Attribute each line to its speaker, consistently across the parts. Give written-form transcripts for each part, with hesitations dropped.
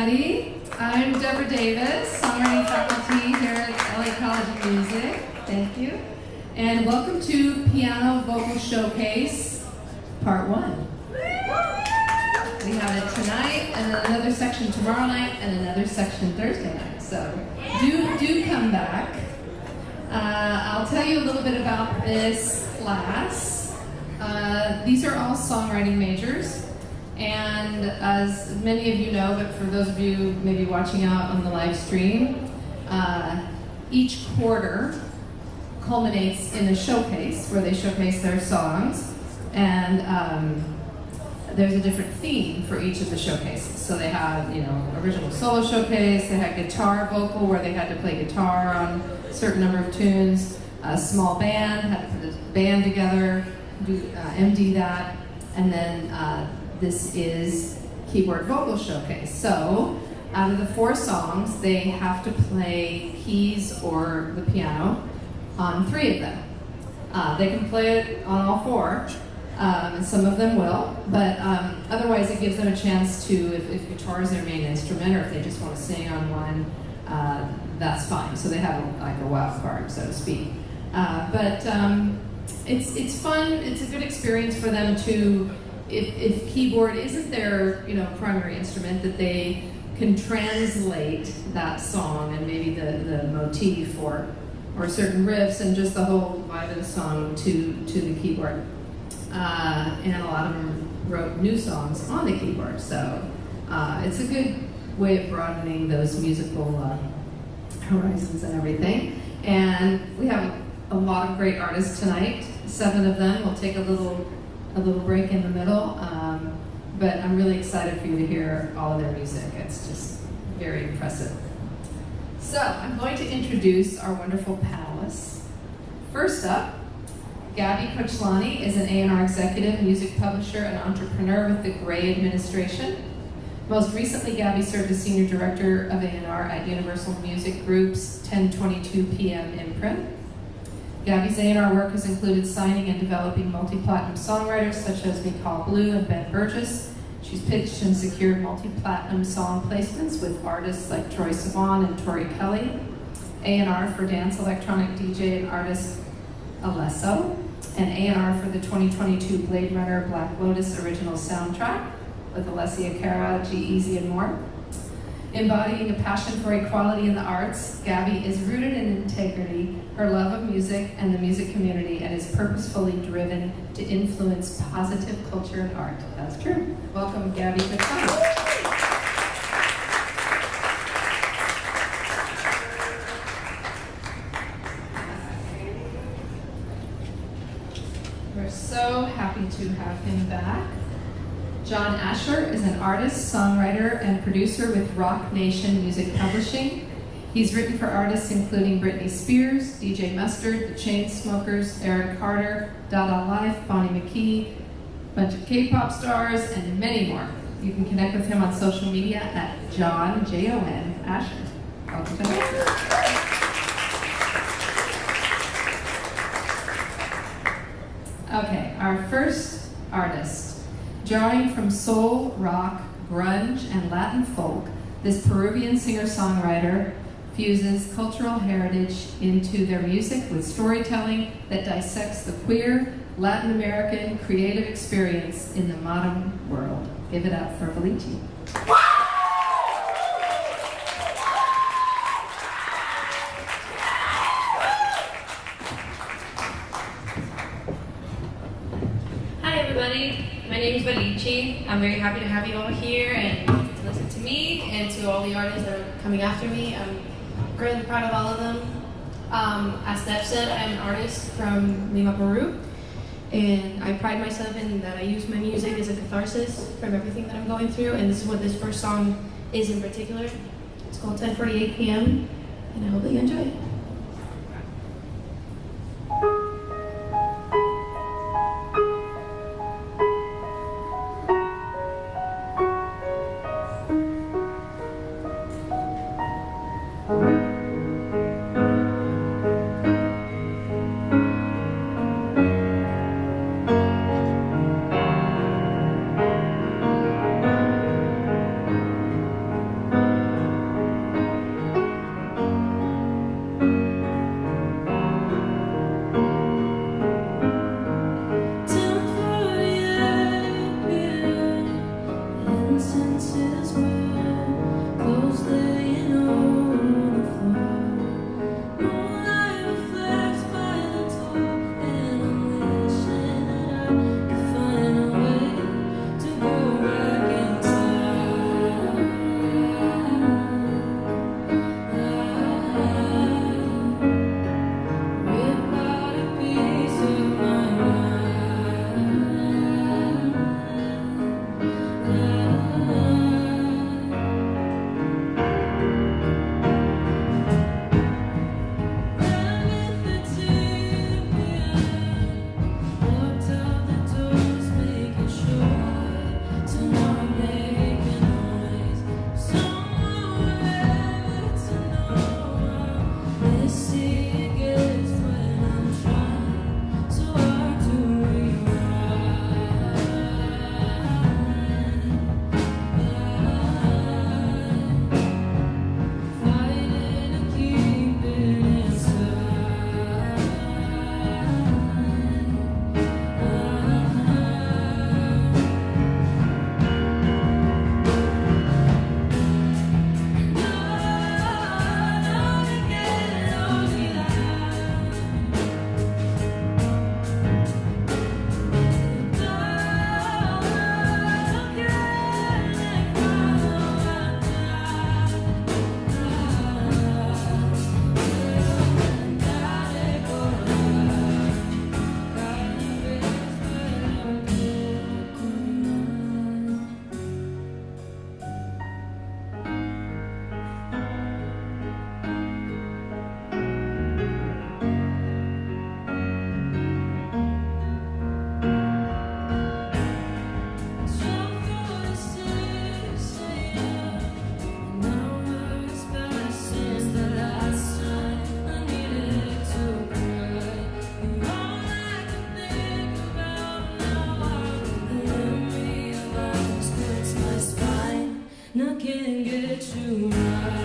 Speaker 1: everybody. I'm Deborah Davis, songwriting faculty here at LA College of Music. Thank you. And welcome to Piano Vocal Showcase, Part 1. We have it tonight, and then another section tomorrow night, and another section Thursday night. So do come back. I'll tell you a little bit about this class. These are all songwriting majors. And as many of you know, but for those of you maybe watching out on the live stream, each quarter culminates in a showcase where they showcase their songs, and there's a different theme for each of the showcases. So they have, original solo showcase, they had guitar vocal where they had to play guitar on a certain number of tunes, a small band, had to put a band together, MD that, and then this is keyboard vocal showcase. So out of the 4 songs, they have to play keys or the piano on 3 of them. They can play it on all 4, and some of them will, but otherwise it gives them a chance to, if guitar is their main instrument, or if they just want to sing on one, that's fine. So they have like a wild card, so to speak. But it's fun. It's a good experience for them to, if keyboard isn't their primary instrument, that they can translate that song and maybe the motif or certain riffs and just the whole vibe of the song to the keyboard. And a lot of them wrote new songs on the keyboard, so it's a good way of broadening those musical horizons and everything. And we have a lot of great artists tonight, 7 of them. We'll take a little break in the middle, but I'm really excited for you to hear all of their music. It's just very impressive. So I'm going to introduce our wonderful panelists. First up, Gabby Kochlani is an A&R executive, music publisher, and entrepreneur with the Gray Administration. Most recently, Gabby served as senior director of A&R at Universal Music Group's 1022 PM imprint. Gabby's A&R work has included signing and developing multi-platinum songwriters such as Mikal Blue and Ben Burgess. She's pitched and secured multi-platinum song placements with artists like Troye Sivan and Tori Kelly. A&R for dance electronic DJ and artist Alesso. And A&R for the 2022 Blade Runner Black Lotus original soundtrack with Alessia Cara, G-Eazy, and more. Embodying a passion for equality in the arts, Gabby is rooted in integrity, her love of music and the music community, and is purposefully driven to influence positive culture and art. That's true. Welcome, Gabby Kochlani. We're so happy to have him back. John Asher is an artist, songwriter, and producer with Rock Nation Music Publishing. He's written for artists including Britney Spears, DJ Mustard, The Chainsmokers, Aaron Carter, Dada Life, Bonnie McKee, a bunch of K-pop stars, and many more. You can connect with him on social media at John, J-O-N, Asher. Welcome to Okay, our first artist. Drawing from soul, rock, grunge, and Latin folk, this Peruvian singer-songwriter fuses cultural heritage into their music with storytelling that dissects the queer, Latin American creative experience in the modern world. Give it up for Felici.
Speaker 2: Hi everybody. My name is Balici. I'm very happy to have you all here and to listen to me and to all the artists that are coming after me. I'm greatly proud of all of them. As Deb said, I'm an artist from Lima, Peru, and I pride myself in that I use my music as a catharsis from everything that I'm going through, and this is what this first song is in particular. It's called 10:48 PM, and I hope that you enjoy it.
Speaker 3: let you ride.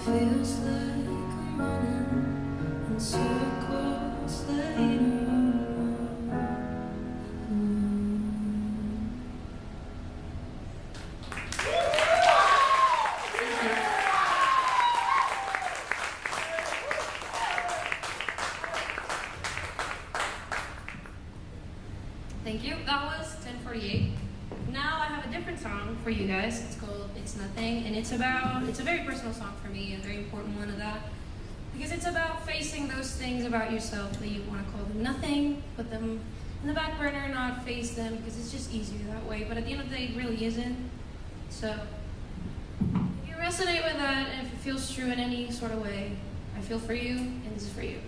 Speaker 3: Feels like I'm running in circles later
Speaker 2: Thank you. That was 10:48. Now I have a different song for you guys. It's called It's Nothing, and it's a very personal song for me, a very important one of that. Because it's about facing those things about yourself that you want to call them nothing, put them in the back burner, not face them, because it's just easier that way. But at the end of the day, it really isn't. So, if you resonate with that, and if it feels true in any sort of way, I feel for you, and this is for you.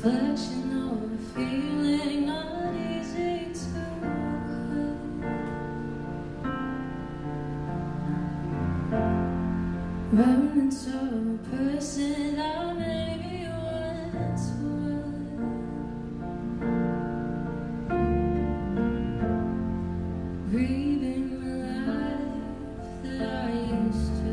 Speaker 2: Reflection of a feeling not easy to hide. Remnants of a person I maybe once was. Grieving the life that I used to.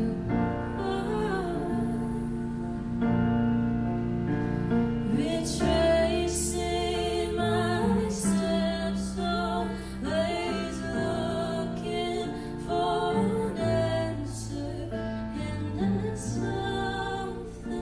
Speaker 2: Retracing my steps, always looking for an answer, and that's something.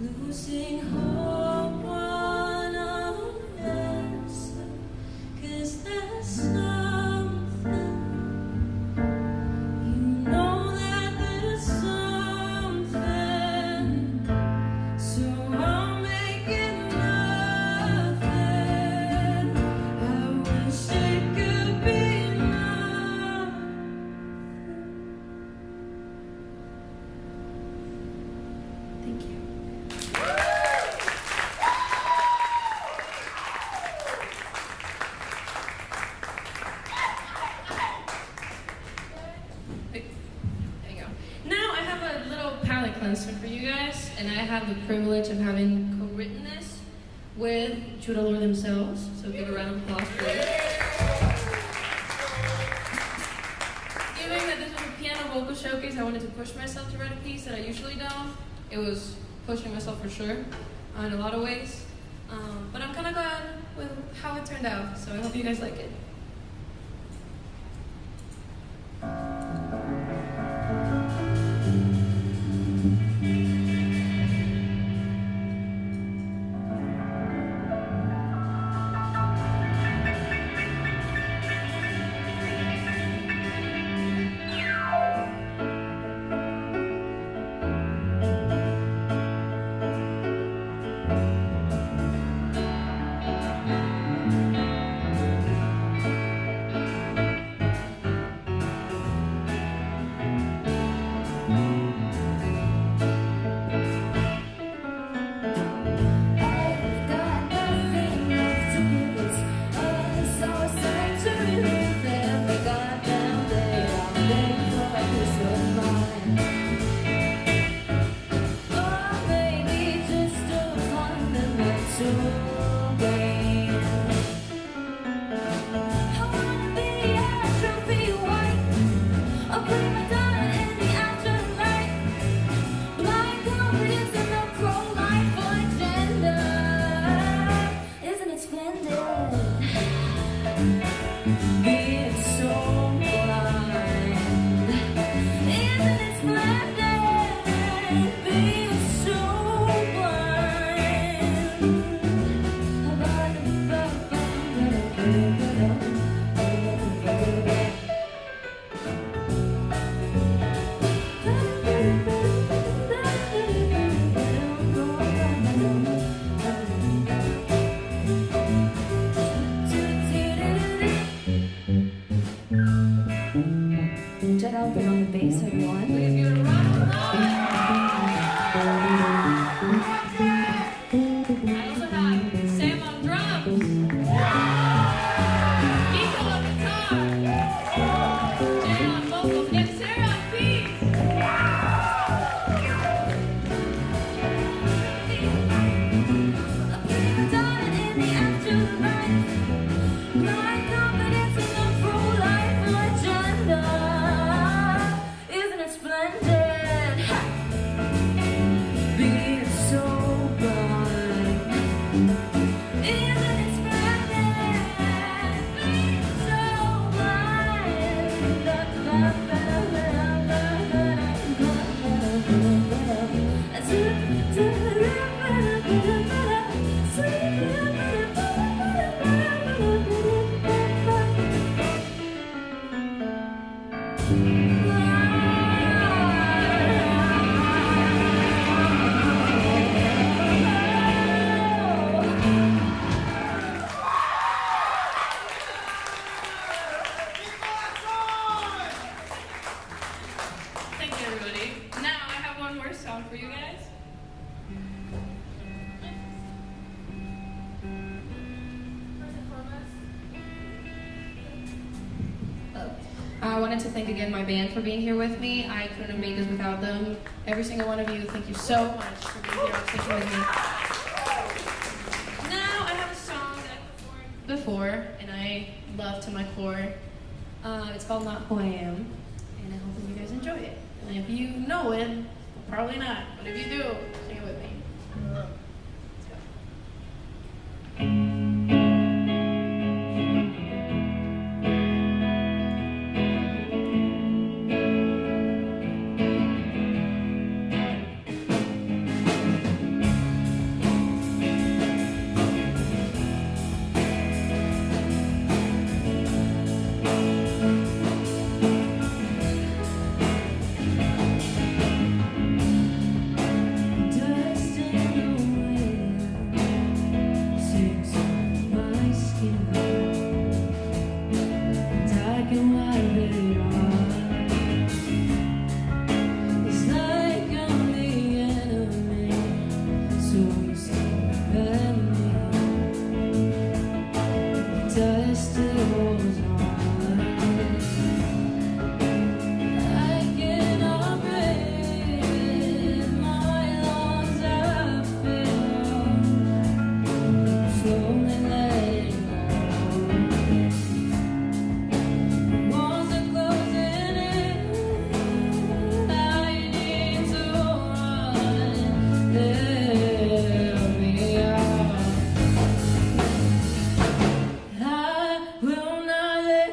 Speaker 3: Losing hope on our answer, 'cause there's something, you know that there's something, so I'll make it nothing. I wish it could be enough. Thank you.
Speaker 2: There you go. Now I have a little palette cleanser for you guys, and I have the privilege of having co-written this with Judah Lord themselves. So give a round of applause, please. Given that this was a piano vocal showcase, I wanted to push myself to write a piece that I usually don't. It was pushing myself for sure, in a lot of ways. But I'm kind of glad with how it turned out, so I hope you guys like it. wanted to thank again my band for being here with me. I couldn't have made this without them. Every single one of you, thank you so much for being here and sticking with me. Now I have a song that I performed before, and I love to my core. It's called Not Who I Am, and I hope that you guys enjoy it. And if you know it, probably not, but if you do, sing it with me. Let's go. I will not let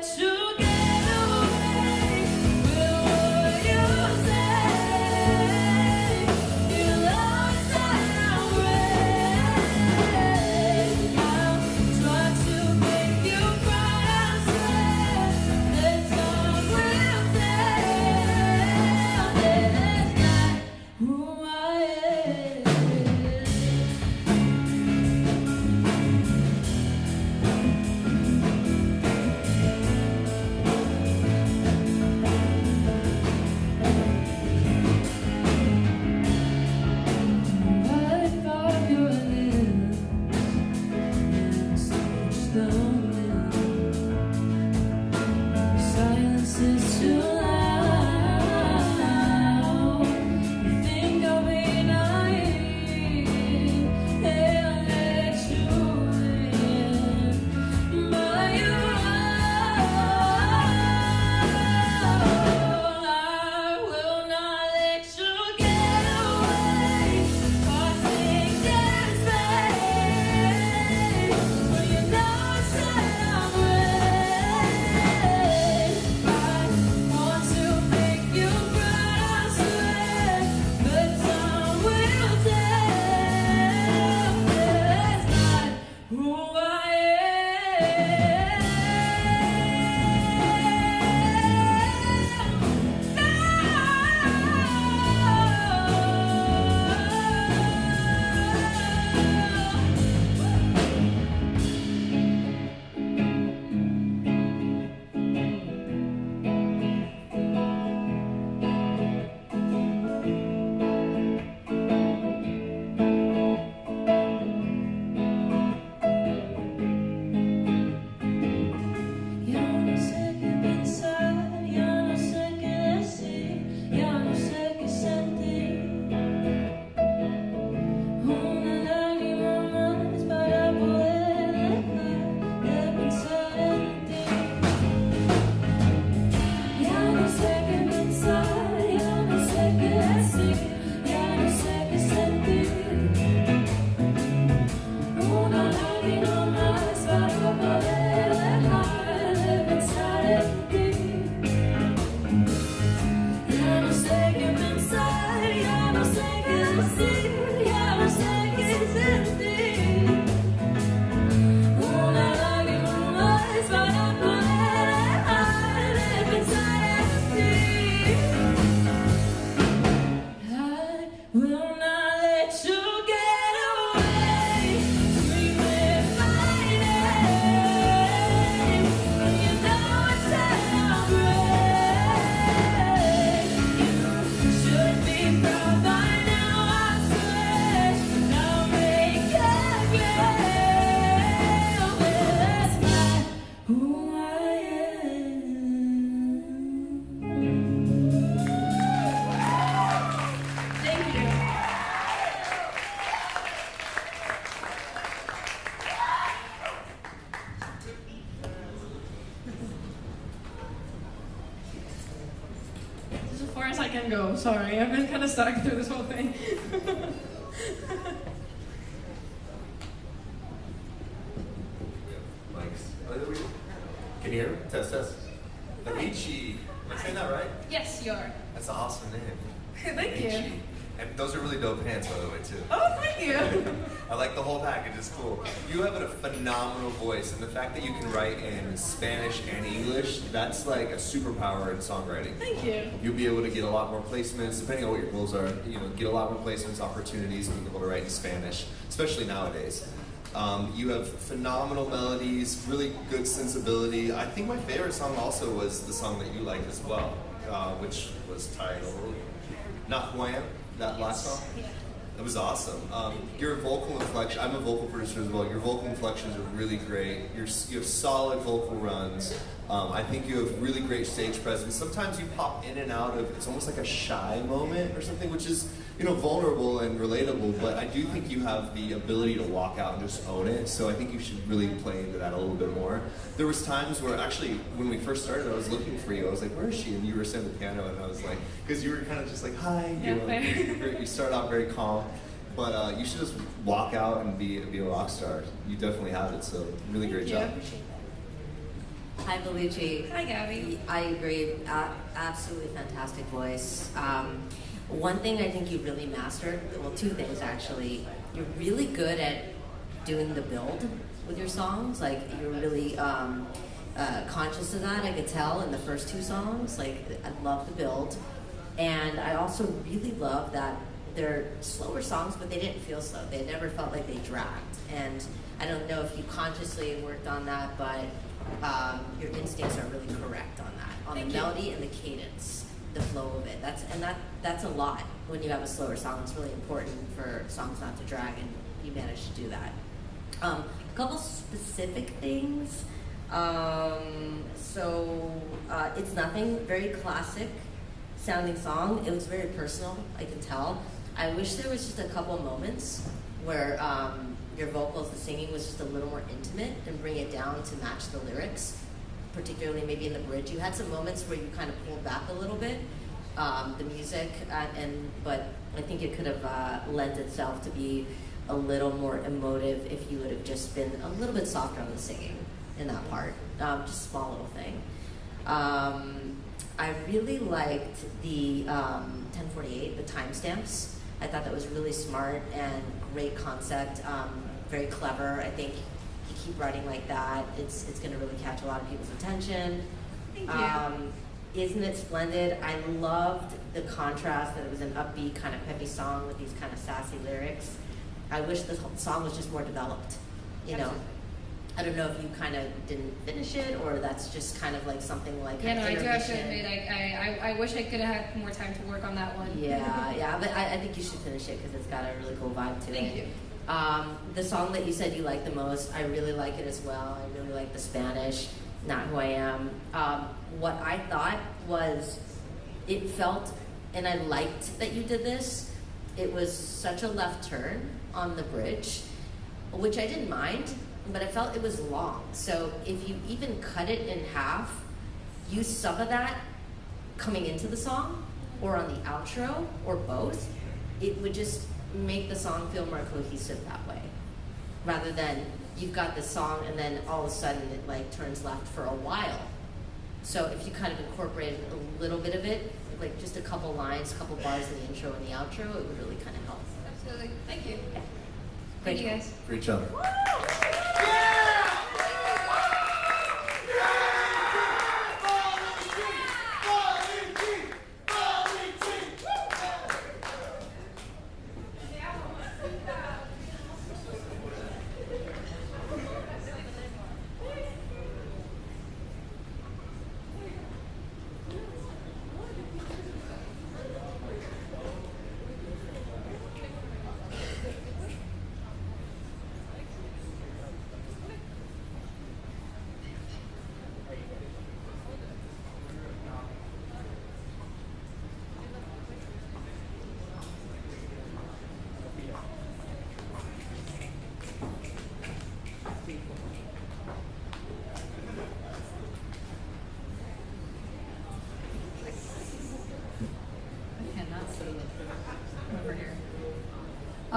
Speaker 4: as I can go. Sorry, I've been kind of stuck through this whole thing.
Speaker 5: Can you hear me? Test, test. Alici. Am I saying that right?
Speaker 4: Yes, you are.
Speaker 5: That's an awesome name.
Speaker 4: Thank you.
Speaker 5: Alici. And those are really dope pants, by the way, too.
Speaker 4: Oh, thank you.
Speaker 5: I like the whole package. It's cool. You have a phenomenal voice, and the fact that you can write in Spanish and English, that's like a superpower in songwriting.
Speaker 4: Thank you.
Speaker 5: You'll be able to get a lot more placements, depending on what your goals are. You know, get a lot more placements, opportunities, being able to write in Spanish, especially nowadays. You have phenomenal melodies, really good sensibility. I think my favorite song also was the song that you liked as well, which was titled Not Who I Am, that last song.
Speaker 4: Yeah.
Speaker 5: It was awesome. Your vocal inflection, I'm a vocal producer as well, your vocal inflections are really great. You have solid vocal runs. I think you have really great stage presence. Sometimes you pop in and out of, it's almost like a shy moment or something, which is, you know, vulnerable and relatable, but I do think you have the ability to walk out and just own it, so I think you should really play into that a little bit more. There was times where, actually, when we first started, I was looking for you. I was like, where is she? And you were sitting at the piano, and I was like, because you were kind of just like, hi, you know, you start out very calm, but you should just walk out and be a rock star. You definitely have it, so really great job.
Speaker 6: Hi, Belucci.
Speaker 4: Hi, Gabby.
Speaker 6: I agree. Absolutely fantastic voice. One thing I think you really mastered, well, two things actually. You're really good at doing the build with your songs. Like, you're really conscious of that, I could tell, in the first two songs. Like, I love the build. And I also really love that they're slower songs, but they didn't feel slow. They never felt like they dragged. And I don't know if you consciously worked on that, but your instincts are really correct on that, on the melody and the cadence, the flow of it. That's a lot when you have a slower song. It's really important for songs not to drag, and you managed to do that. A couple specific things. It's Nothing, very classic sounding song. It was very personal, I can tell. I wish there was just a couple moments where your vocals, the singing was just a little more intimate and bring it down to match the lyrics, particularly maybe in the bridge. You had some moments where you kind of pulled back a little bit, the music, but I think it could have lent itself to be a little more emotive if you would have just been a little bit softer on the singing in that part. Just a small little thing. I really liked the 1048, the timestamps. I thought that was really smart and great concept, very clever. I think if you keep writing like that, it's going to really catch a lot of people's attention.
Speaker 4: Thank you.
Speaker 6: Isn't it splendid? I loved the contrast that it was an upbeat, kind of peppy song with these kind of sassy lyrics. I wish the song was just more developed, you know. I don't know if you kind of didn't finish it, or that's just kind of like something like
Speaker 4: Yeah, no, I do have to
Speaker 6: intermission.
Speaker 4: admit, I wish I could have had more time to work on that one.
Speaker 6: Yeah, but I think you should finish it because it's got a really cool vibe to it.
Speaker 4: Thank you.
Speaker 6: The song that you said you like the most, I really like it as well. I really like the Spanish, Not Who I Am. What I thought was, it felt, and I liked that you did this, it was such a left turn on the bridge, which I didn't mind, but I felt it was long. So if you even cut it in half, use some of that coming into the song, or on the outro, or both, it would just make the song feel more cohesive that way. Rather than you've got the song and then all of a sudden it like turns left for a while. So if you kind of incorporated a little bit of it, like just a couple lines, a couple bars in the intro and the outro, it would really kind of help.
Speaker 4: Absolutely. Thank you.
Speaker 6: Yeah.
Speaker 4: Thank you guys.
Speaker 5: Great job.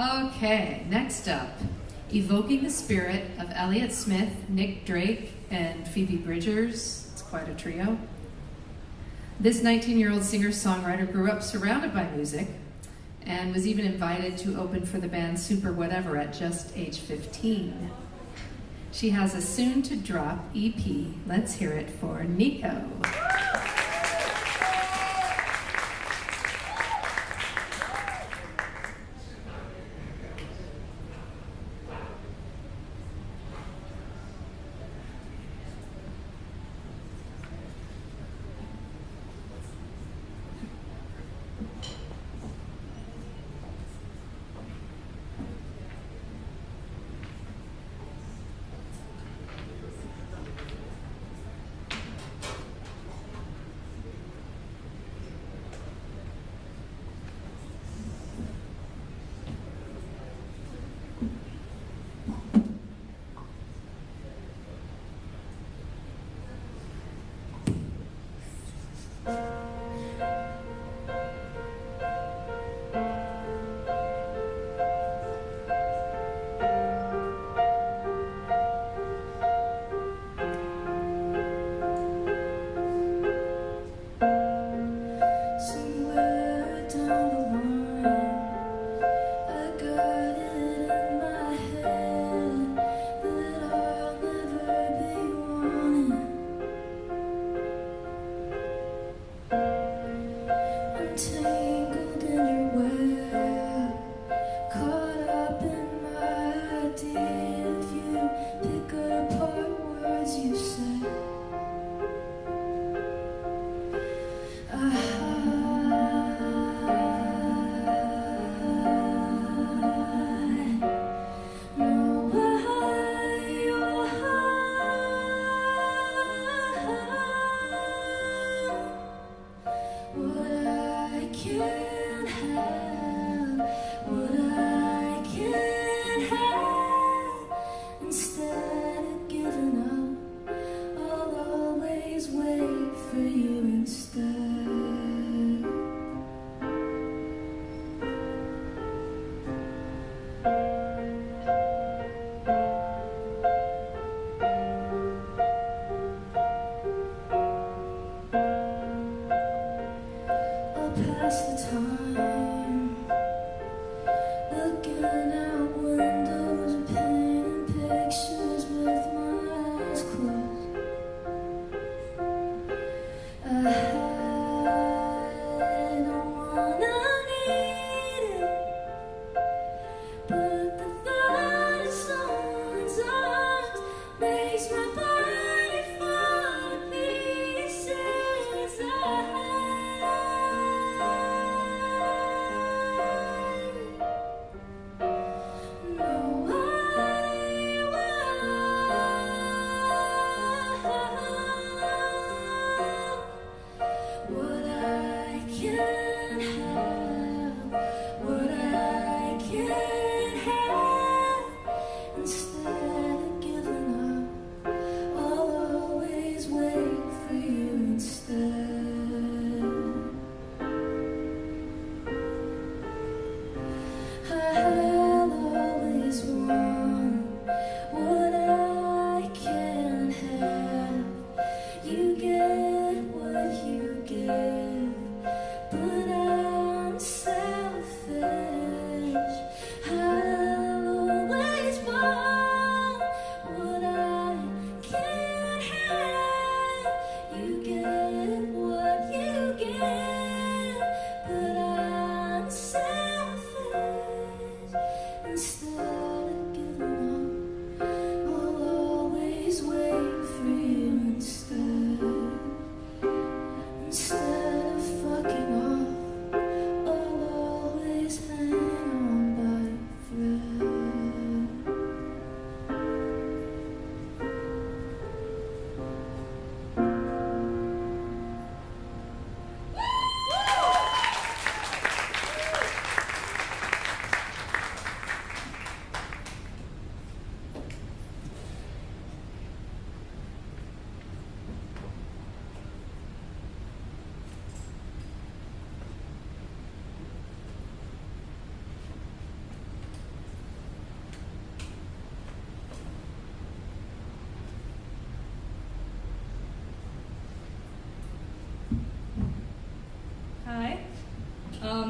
Speaker 1: Okay, next up, evoking the spirit of Elliott Smith, Nick Drake, and Phoebe Bridgers. It's quite a trio. This 19-year-old singer-songwriter grew up surrounded by music and was even invited to open for the band Super Whatever at just age 15. She has a soon-to-drop EP. Let's hear it for Nico.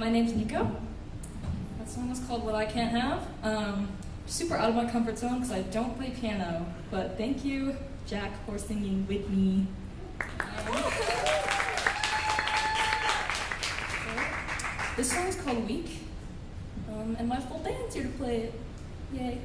Speaker 4: My name's Nico. That song is called What I Can't Have. Super out of my comfort zone because I don't play piano, but thank you, Jack, for singing with me. This song is called Weak, and my full band's here to play it. Yay.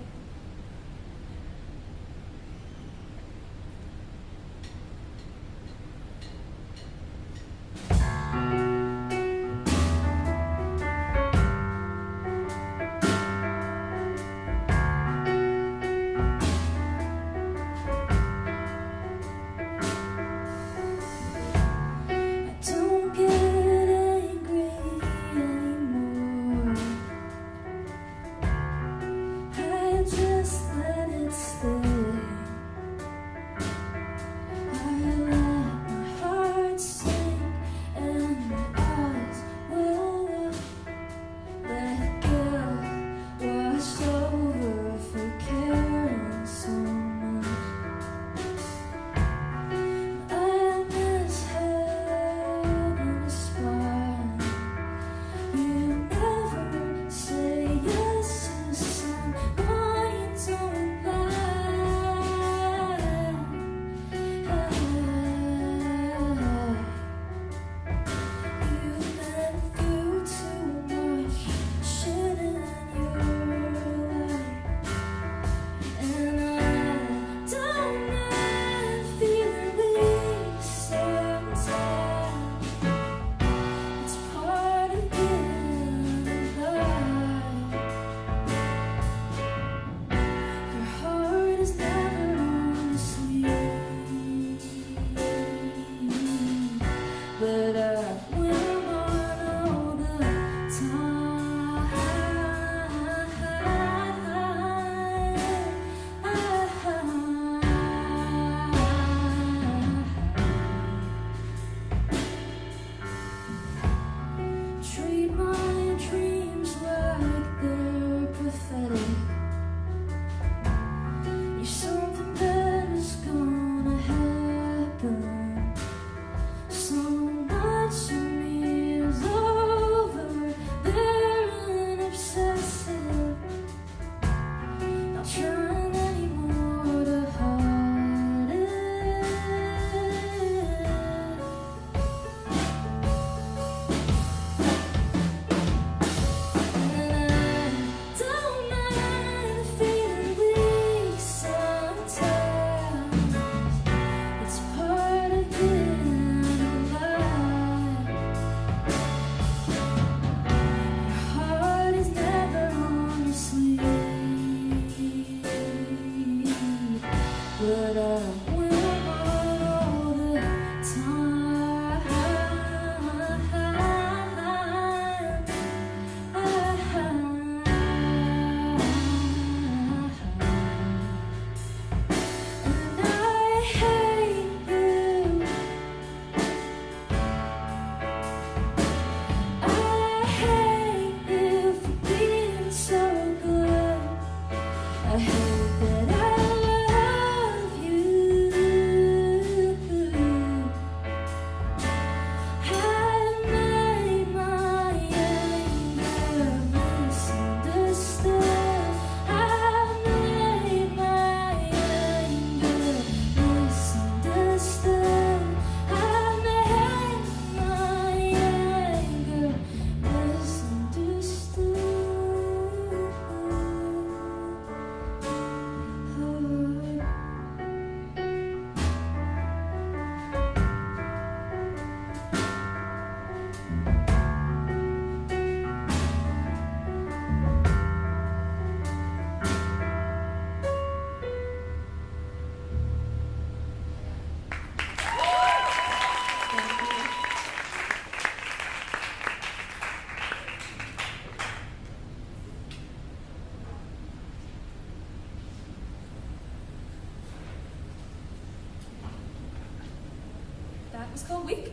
Speaker 4: It's called Weak.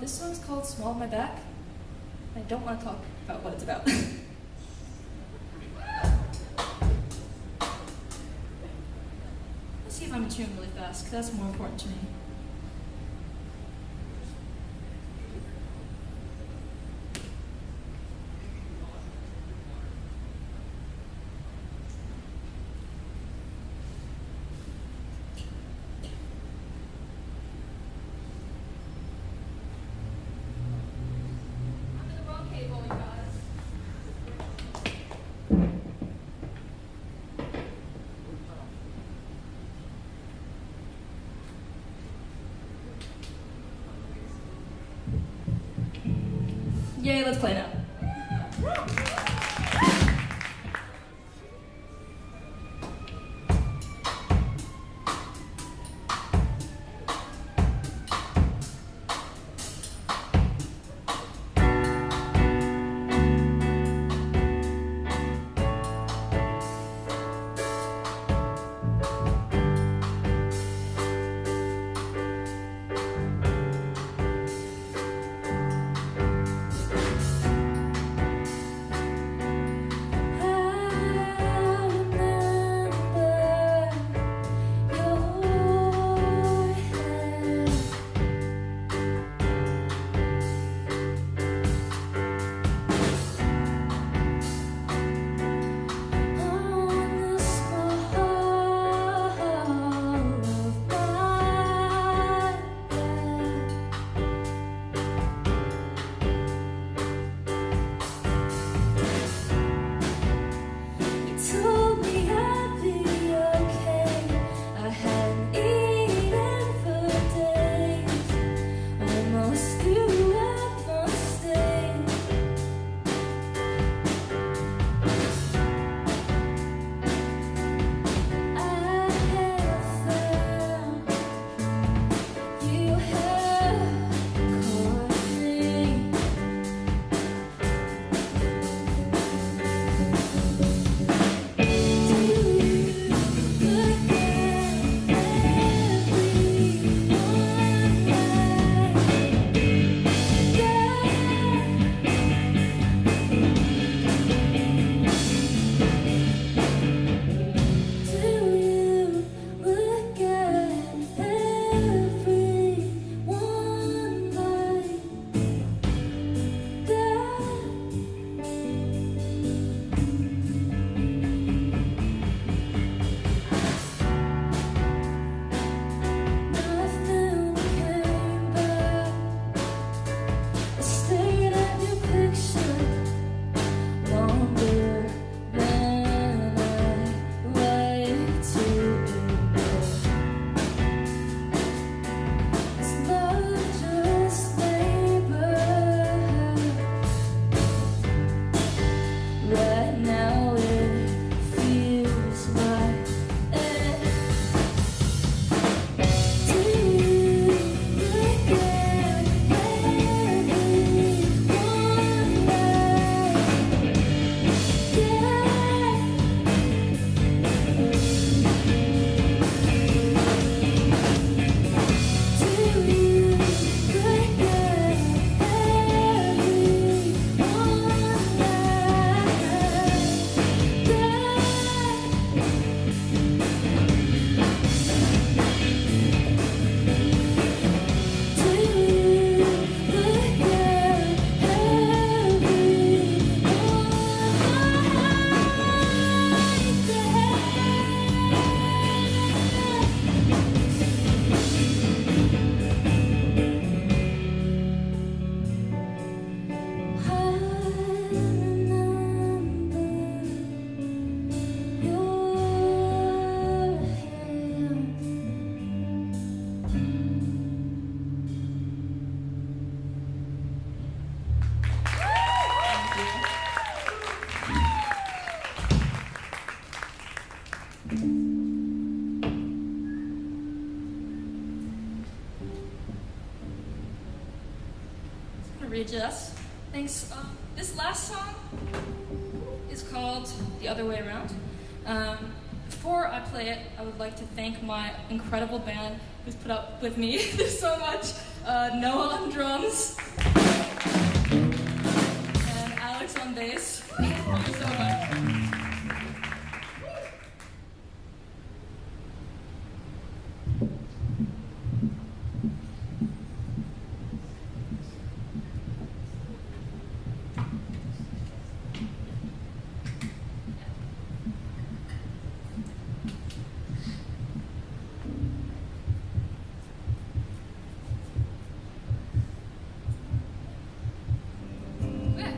Speaker 4: This song's called Swallow My Back. I don't want to talk about what it's about. Let's see if I'm in tune really fast, because that's more important to me. Yay, let's play now. Readjust. Thanks. This last song is called The Other Way Around. Before I play it, I would like to thank my incredible band who's put up with me so much. Noah on drums and Alex on bass. Thank you so much. Okay.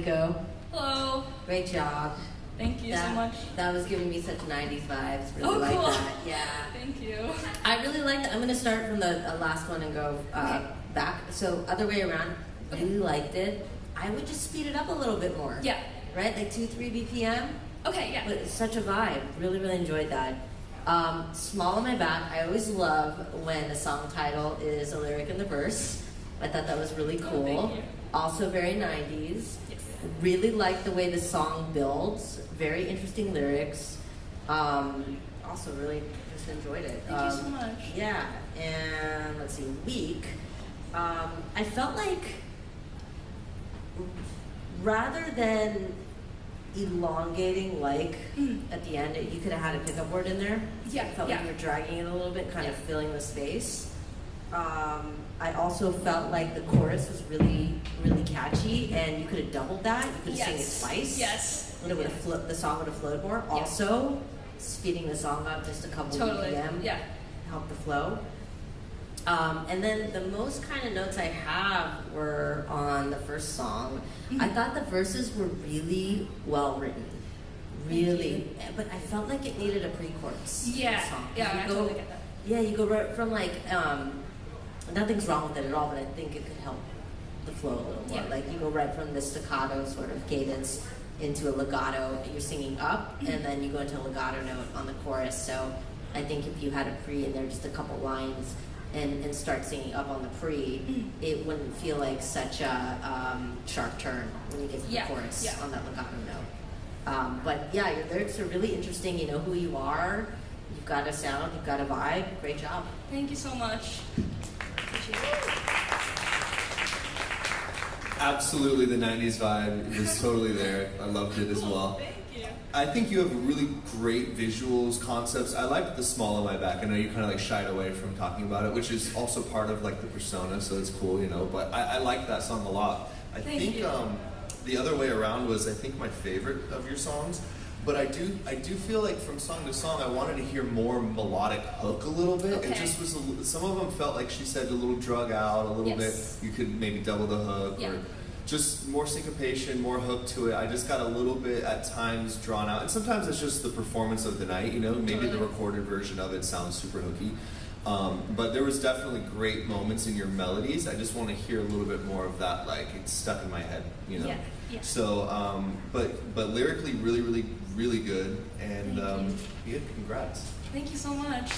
Speaker 6: Nico.
Speaker 4: Hello.
Speaker 6: Great job.
Speaker 4: Thank you so much.
Speaker 6: That was giving me such 90s vibes. Really
Speaker 4: Oh,
Speaker 6: like
Speaker 4: cool.
Speaker 6: that. Yeah.
Speaker 4: Thank you.
Speaker 6: I really like that. I'm going to start from the last one and go back. So, other way around, I really liked it. I would just speed it up a little bit more.
Speaker 4: Yeah.
Speaker 6: Right? Like 2-3 BPM.
Speaker 4: Okay, yeah.
Speaker 6: But it's such a vibe. Really, really enjoyed that. Small on My Back. I always love when a song title is a lyric in the verse. I thought that was really
Speaker 4: Oh,
Speaker 6: cool.
Speaker 4: thank you.
Speaker 6: Also very 90s.
Speaker 4: Yes.
Speaker 6: Really like the way the song builds. Very interesting lyrics. Also really just enjoyed it.
Speaker 4: Thank you so much.
Speaker 6: Yeah, and let's see, Week. I felt like rather than elongating like at the end, you could have had a pickup word in there.
Speaker 4: Yeah,
Speaker 6: I felt
Speaker 4: yeah.
Speaker 6: like you were dragging it a little bit, kind of
Speaker 4: Yeah.
Speaker 6: filling the space. I also felt like the chorus was really, really catchy, and you could have doubled that. You could have sing it twice.
Speaker 4: Yes.
Speaker 6: And it would have the song would have flowed more. Also, speeding the song up just a couple
Speaker 4: Totally.
Speaker 6: BPM
Speaker 4: Yeah.
Speaker 6: helped the flow. And then the most kind of notes I have were on the first song. I thought the verses were really well written. Really. But I felt like it needed a pre-chorus.
Speaker 4: Yeah.
Speaker 6: the song.
Speaker 4: Yeah,
Speaker 6: You
Speaker 4: I
Speaker 6: go-
Speaker 4: totally get that.
Speaker 6: Yeah, you go right from like, nothing's wrong with it at all, but I think it could help the flow a little more.
Speaker 4: Yeah.
Speaker 6: Like you go right from the staccato sort of cadence into a legato, you're singing up, and then you go into a legato note on the chorus. So I think if you had a pre in there, just a couple lines, and start singing up on the pre, it wouldn't feel like such a sharp turn when you get to the
Speaker 4: Yeah,
Speaker 6: chorus
Speaker 4: yeah.
Speaker 6: on that legato note. But yeah, your lyrics are really interesting. You know who you are. You've got a sound. You've got a vibe. Great job.
Speaker 4: Thank you so much. Appreciate it.
Speaker 5: Absolutely, the 90s vibe was totally there. I loved it as well.
Speaker 4: Thank you.
Speaker 5: I think you have really great visuals, concepts. I liked the small on my back. I know you kind of like shied away from talking about it, which is also part of like the persona, so it's cool, you know. But I like that song a lot. I
Speaker 4: Thank
Speaker 5: think
Speaker 4: you.
Speaker 5: The Other Way Around was, I think, my favorite of your songs. But I do feel like from song to song, I wanted to hear more melodic hook a little bit. It
Speaker 4: Okay.
Speaker 5: just was some of them felt like she said a little drug out, a little
Speaker 4: Yes.
Speaker 5: bit. You could maybe double the hook
Speaker 4: Yeah.
Speaker 5: or just more syncopation, more hook to it. I just got a little bit at times drawn out, and sometimes it's just the performance of the night. You know, maybe the
Speaker 4: Totally.
Speaker 5: recorded version of it sounds super hooky. But there was definitely great moments in your melodies. I just want to hear a little bit more of that. Like it's stuck in my head, you know.
Speaker 4: Yeah, yeah.
Speaker 5: So, but lyrically, really, really, really good. And
Speaker 4: Thank
Speaker 5: yeah, congrats.
Speaker 4: Thank you so much.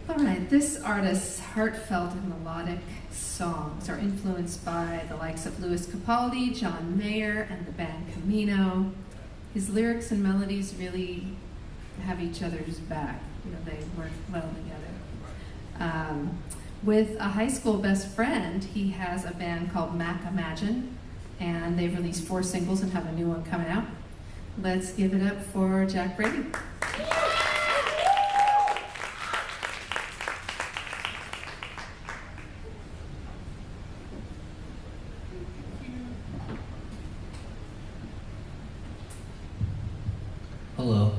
Speaker 1: All right, this artist's heartfelt and melodic songs are influenced by the likes of Louis Capaldi, John Mayer, and the band Camino. His lyrics and melodies really have each other's back. You know, they work well together. With a high school best friend, he has a band called Mac Imagine, and they've released 4 singles and have a new one coming out. Let's give it up for Jack Brady.
Speaker 7: Hello.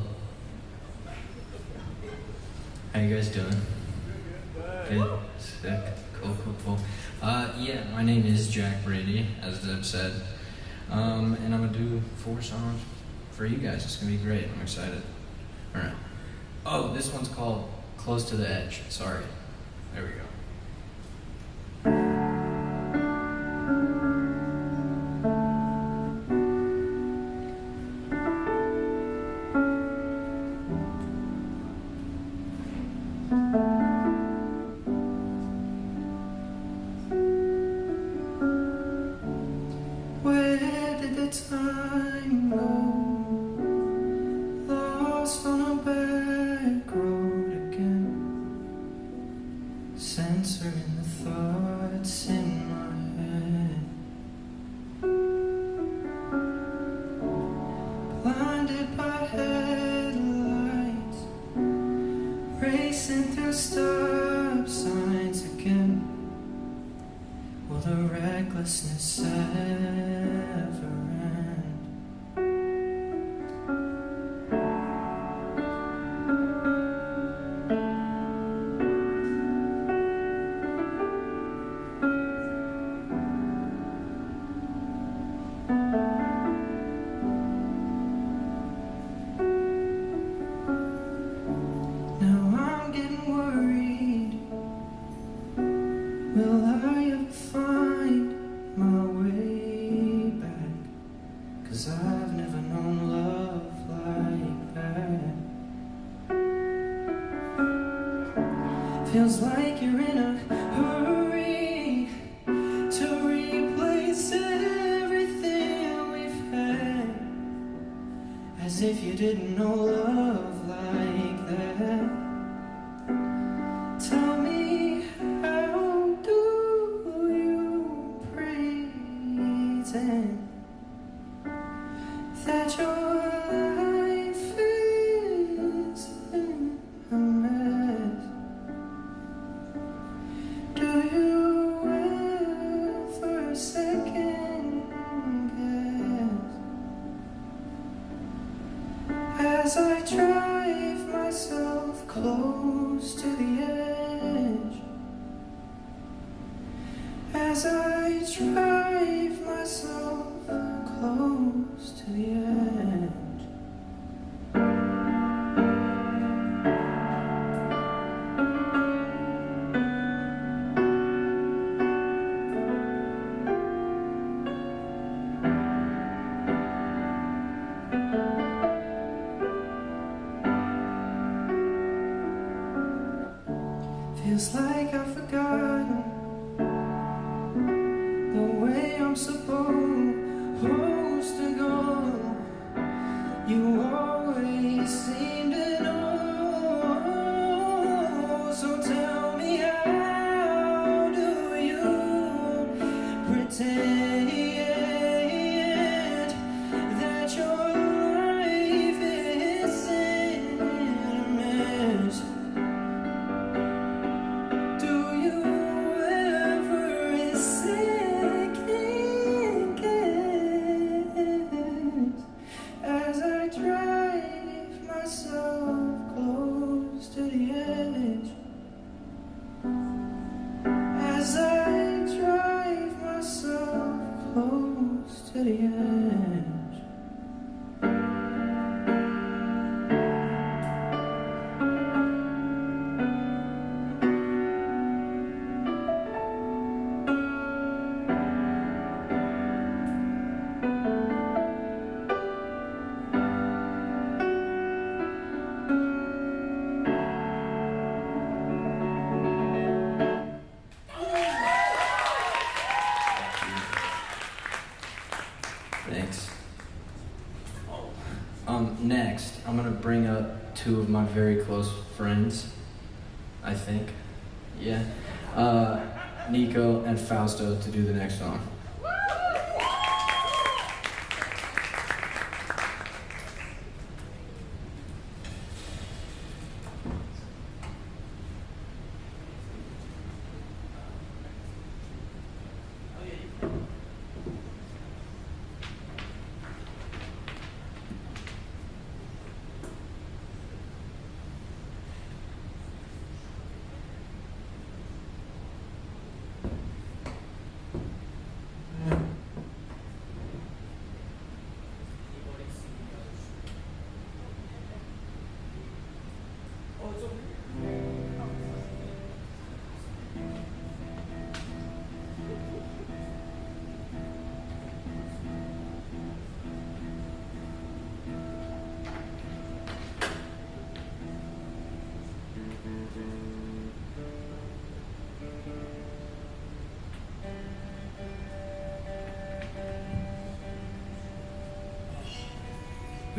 Speaker 7: How you guys doing? Good. Sick. Cool. Yeah, my name is Jack Brady, as Deb said. And I'm gonna do 4 songs for you guys. It's gonna be great. I'm excited. Alright. Oh, this one's called Close to the Edge. Sorry. There we go.
Speaker 8: did the time go? Lost on a back road again, censoring the thoughts in my head. Blinded by headlights, racing through stop signs again. Will the recklessness ever end? Now I'm getting worried. Will I ever find my way back? 'Cause I've never known love like that. Feels like you're in a hurry to replace everything we've had, as if you didn't know love like that. Tell me, how do you pretend that your life is a mess? Do you ever second guess as I drive myself close to the edge? As I drive myself close to the edge. Feels like I've forgotten the way I'm supposed to go. You always seem to know. So tell me, how do you pretend that your life is in a mess? Do you ever second guess as I drive myself close to the edge? As I drive myself close to the edge.
Speaker 7: Thanks. Next, I'm gonna bring up two of my very close friends, I think. Yeah. Nico and Fausto to do the next song.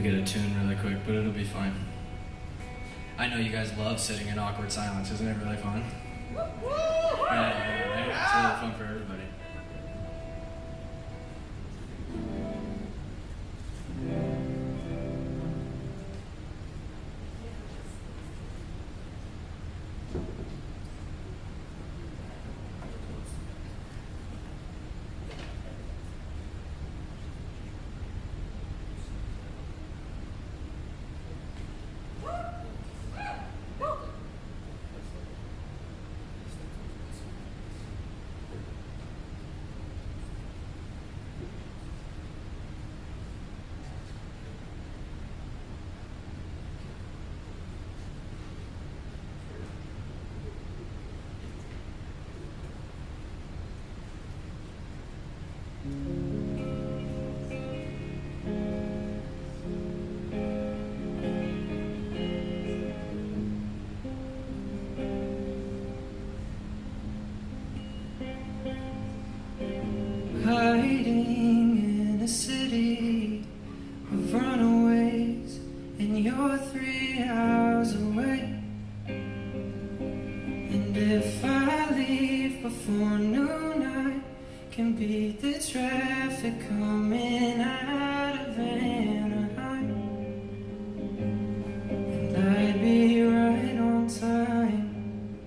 Speaker 7: we get a tune really quick, but it'll be fine. I know you guys love sitting in awkward silence. Isn't it really fun? Yeah, right? It's really fun for everybody.
Speaker 8: Hiding in a city of runaways, and you're 3 hours away. And if I leave before noon, I can beat the traffic coming out of Anaheim. And I'd be right on time,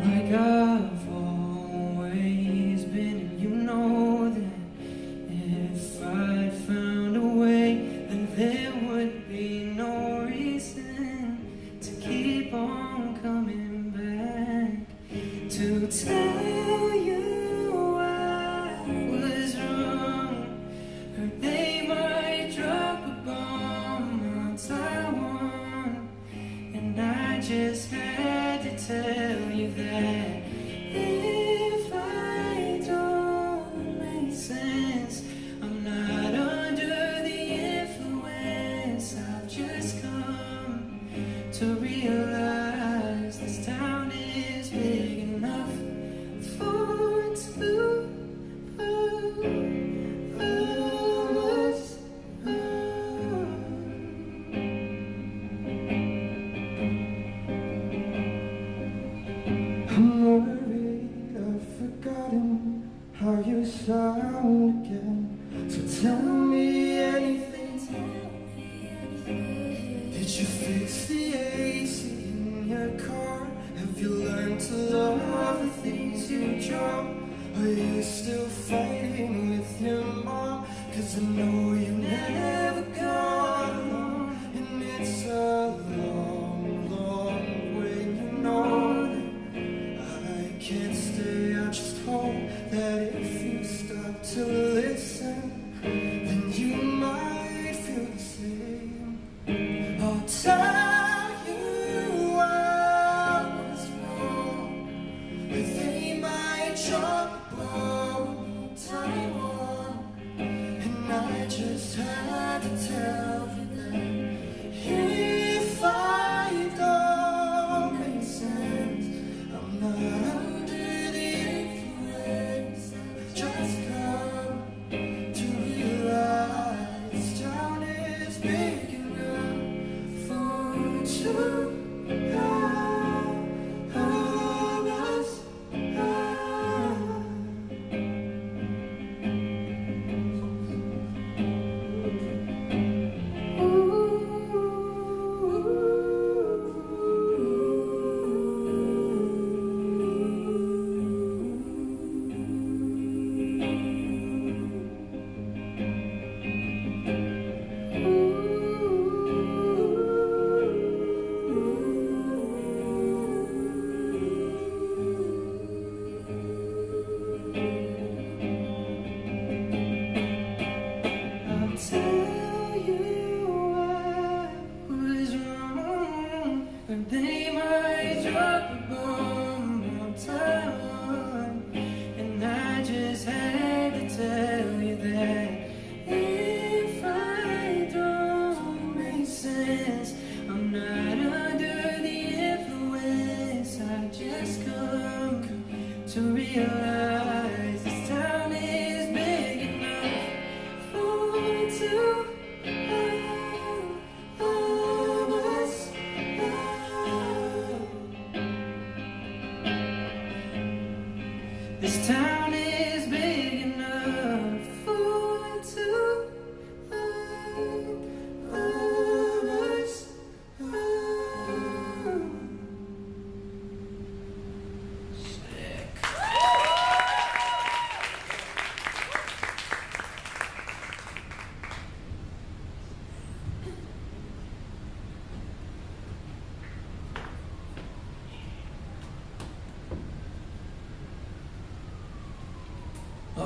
Speaker 8: like I've always been. And you know that if I found a way, then there would be no reason to keep on coming back to tell you I was wrong. Heard they might drop a bomb on Taiwan, and I just had to tell you that if I don't make sense, I'm not under the influence. I've just come to realize this town is big enough for two of us. I'm worried I've forgotten how you sound again. So tell me anything. Did you fix the AC in your car? Have you learned to love the things you drop? Are you still fighting with your mom? 'Cause I know you never got along, and it's a long, long way. You know that I can't stay. I just hope that if you stop to listen, then you might feel the same. I'll tell you I was wrong. They might drop a bomb on Taiwan, and I just had to tell you that if I don't make sense, I'm not under the influence. Just come to realize this town is big enough for two of us. Ooh.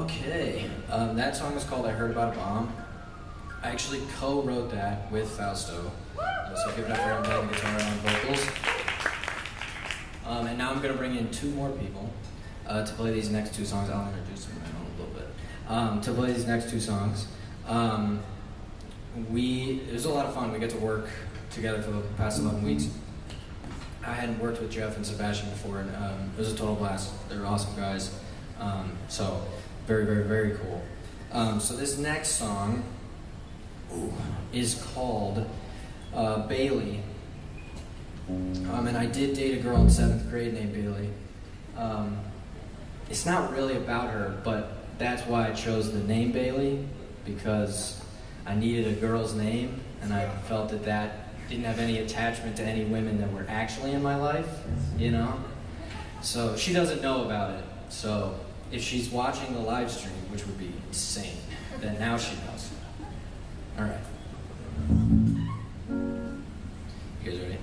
Speaker 7: Okay, that song is called I Heard About a Bomb. I actually co-wrote that with Fausto. So give it up for him playing the guitar and vocals. And now I'm going to bring in two more people to play these next two songs. I'll introduce them in a little bit. To play these next two songs. It was a lot of fun. We got to work together for the past 11 weeks. I hadn't worked with Jeff and Sebastian before, and it was a total blast. They're awesome guys. So very, very, very cool. So this next song is called Bailey. And I did date a girl in 7th grade named Bailey. It's not really about her, but that's why I chose the name Bailey, because I needed a girl's name, and I felt that didn't have any attachment to any women that were actually in my life, you know? So she doesn't know about it. So if she's watching the live stream, which would be insane, then now she knows. All right. You guys ready?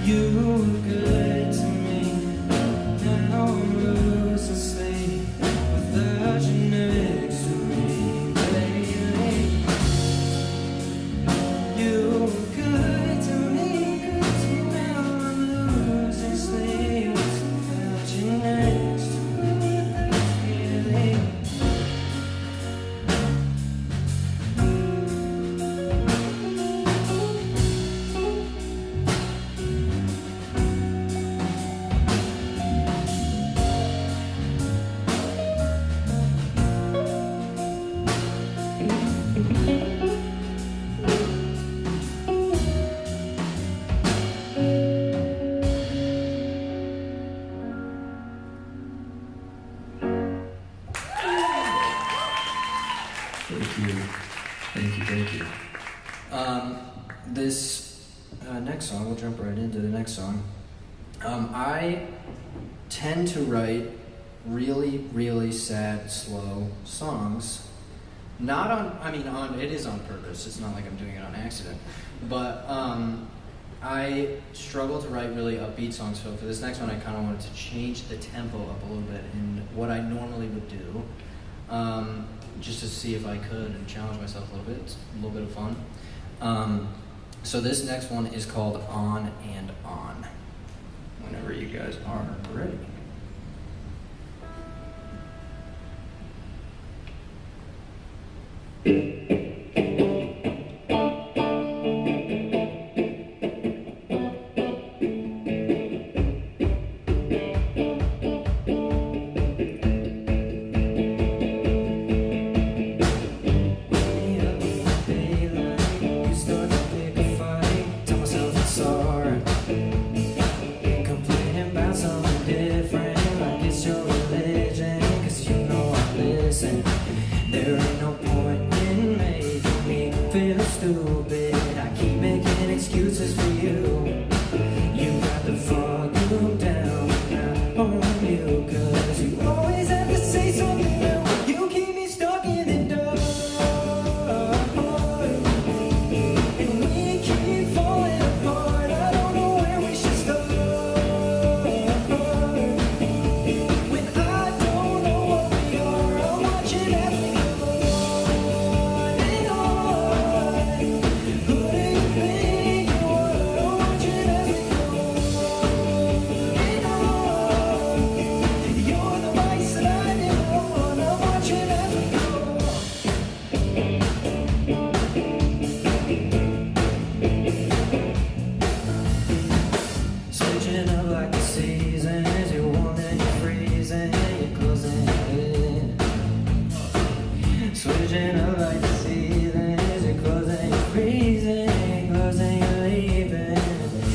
Speaker 8: You were good to me. Now
Speaker 7: Thank you. This next song, we'll jump right into the next song. I tend to write really, really sad, slow songs. Not on, it is on purpose. It's not like I'm doing it on accident. But I struggle to write really upbeat songs, so for this next one I kind of wanted to change the tempo up a little bit in what I normally would do, just to see if I could and challenge myself a little bit. It's a little bit of fun. So this next one is called On and On, whenever you guys are ready.
Speaker 8: There ain't no point in making me feel stupid. I keep making excuses for you. You got the volume down, not on you, 'cause you always have to say something new. You keep me stuck in the dark, and we keep falling apart. I don't know where we should start. When I don't know what we are, I'm watching as we go on and on. Who do you think you are? I'm watching as we go on and on. You're the vice that I didn't want. I'm watching as we go. Switching up like the seasons, you're warm and you're freezing, you're closing in. Switching up like the seasons, you're closing, you're freezing, you're closing, you're leaving.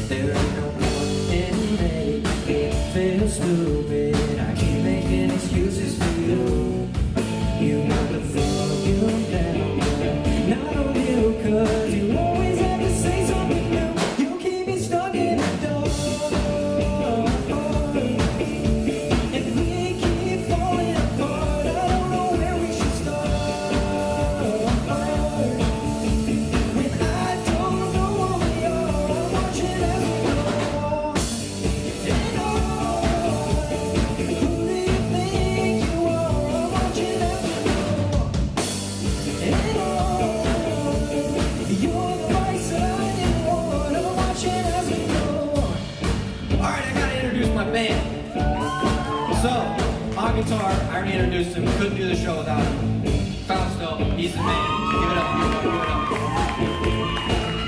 Speaker 8: There ain't no point in making me feel stupid. I keep making excuses for you. You got the volume down, but not on you, 'cause you always have to say something new. You keep me stuck in the dark, and we keep falling apart. I don't know where we should start. When I don't know what we are, I'm watching as we go on and on. Who do you think you are? I'm watching as we go and on. You're the vice that I didn't want. I'm watching as we go.
Speaker 7: Alright, I gotta introduce my band. So, on guitar, I already introduced him, couldn't do the show without him. Fausto, he's the man. Give it up, give it up, give it up.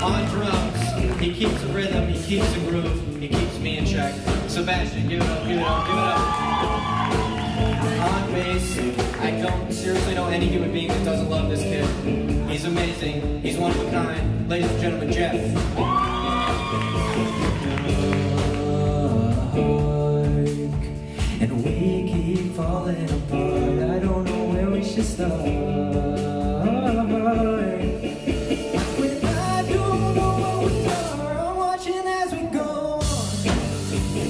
Speaker 7: On drums, he keeps the rhythm, he keeps the groove, he keeps me in check. Sebastian, give it up, give it up, give it up. On bass, I don't seriously know any human being that doesn't love this kid. He's amazing, he's one of a kind. Ladies and gentlemen, Jeff.
Speaker 8: And we keep falling apart. I don't know where we should start. When I don't know what we are, I'm watching as we go on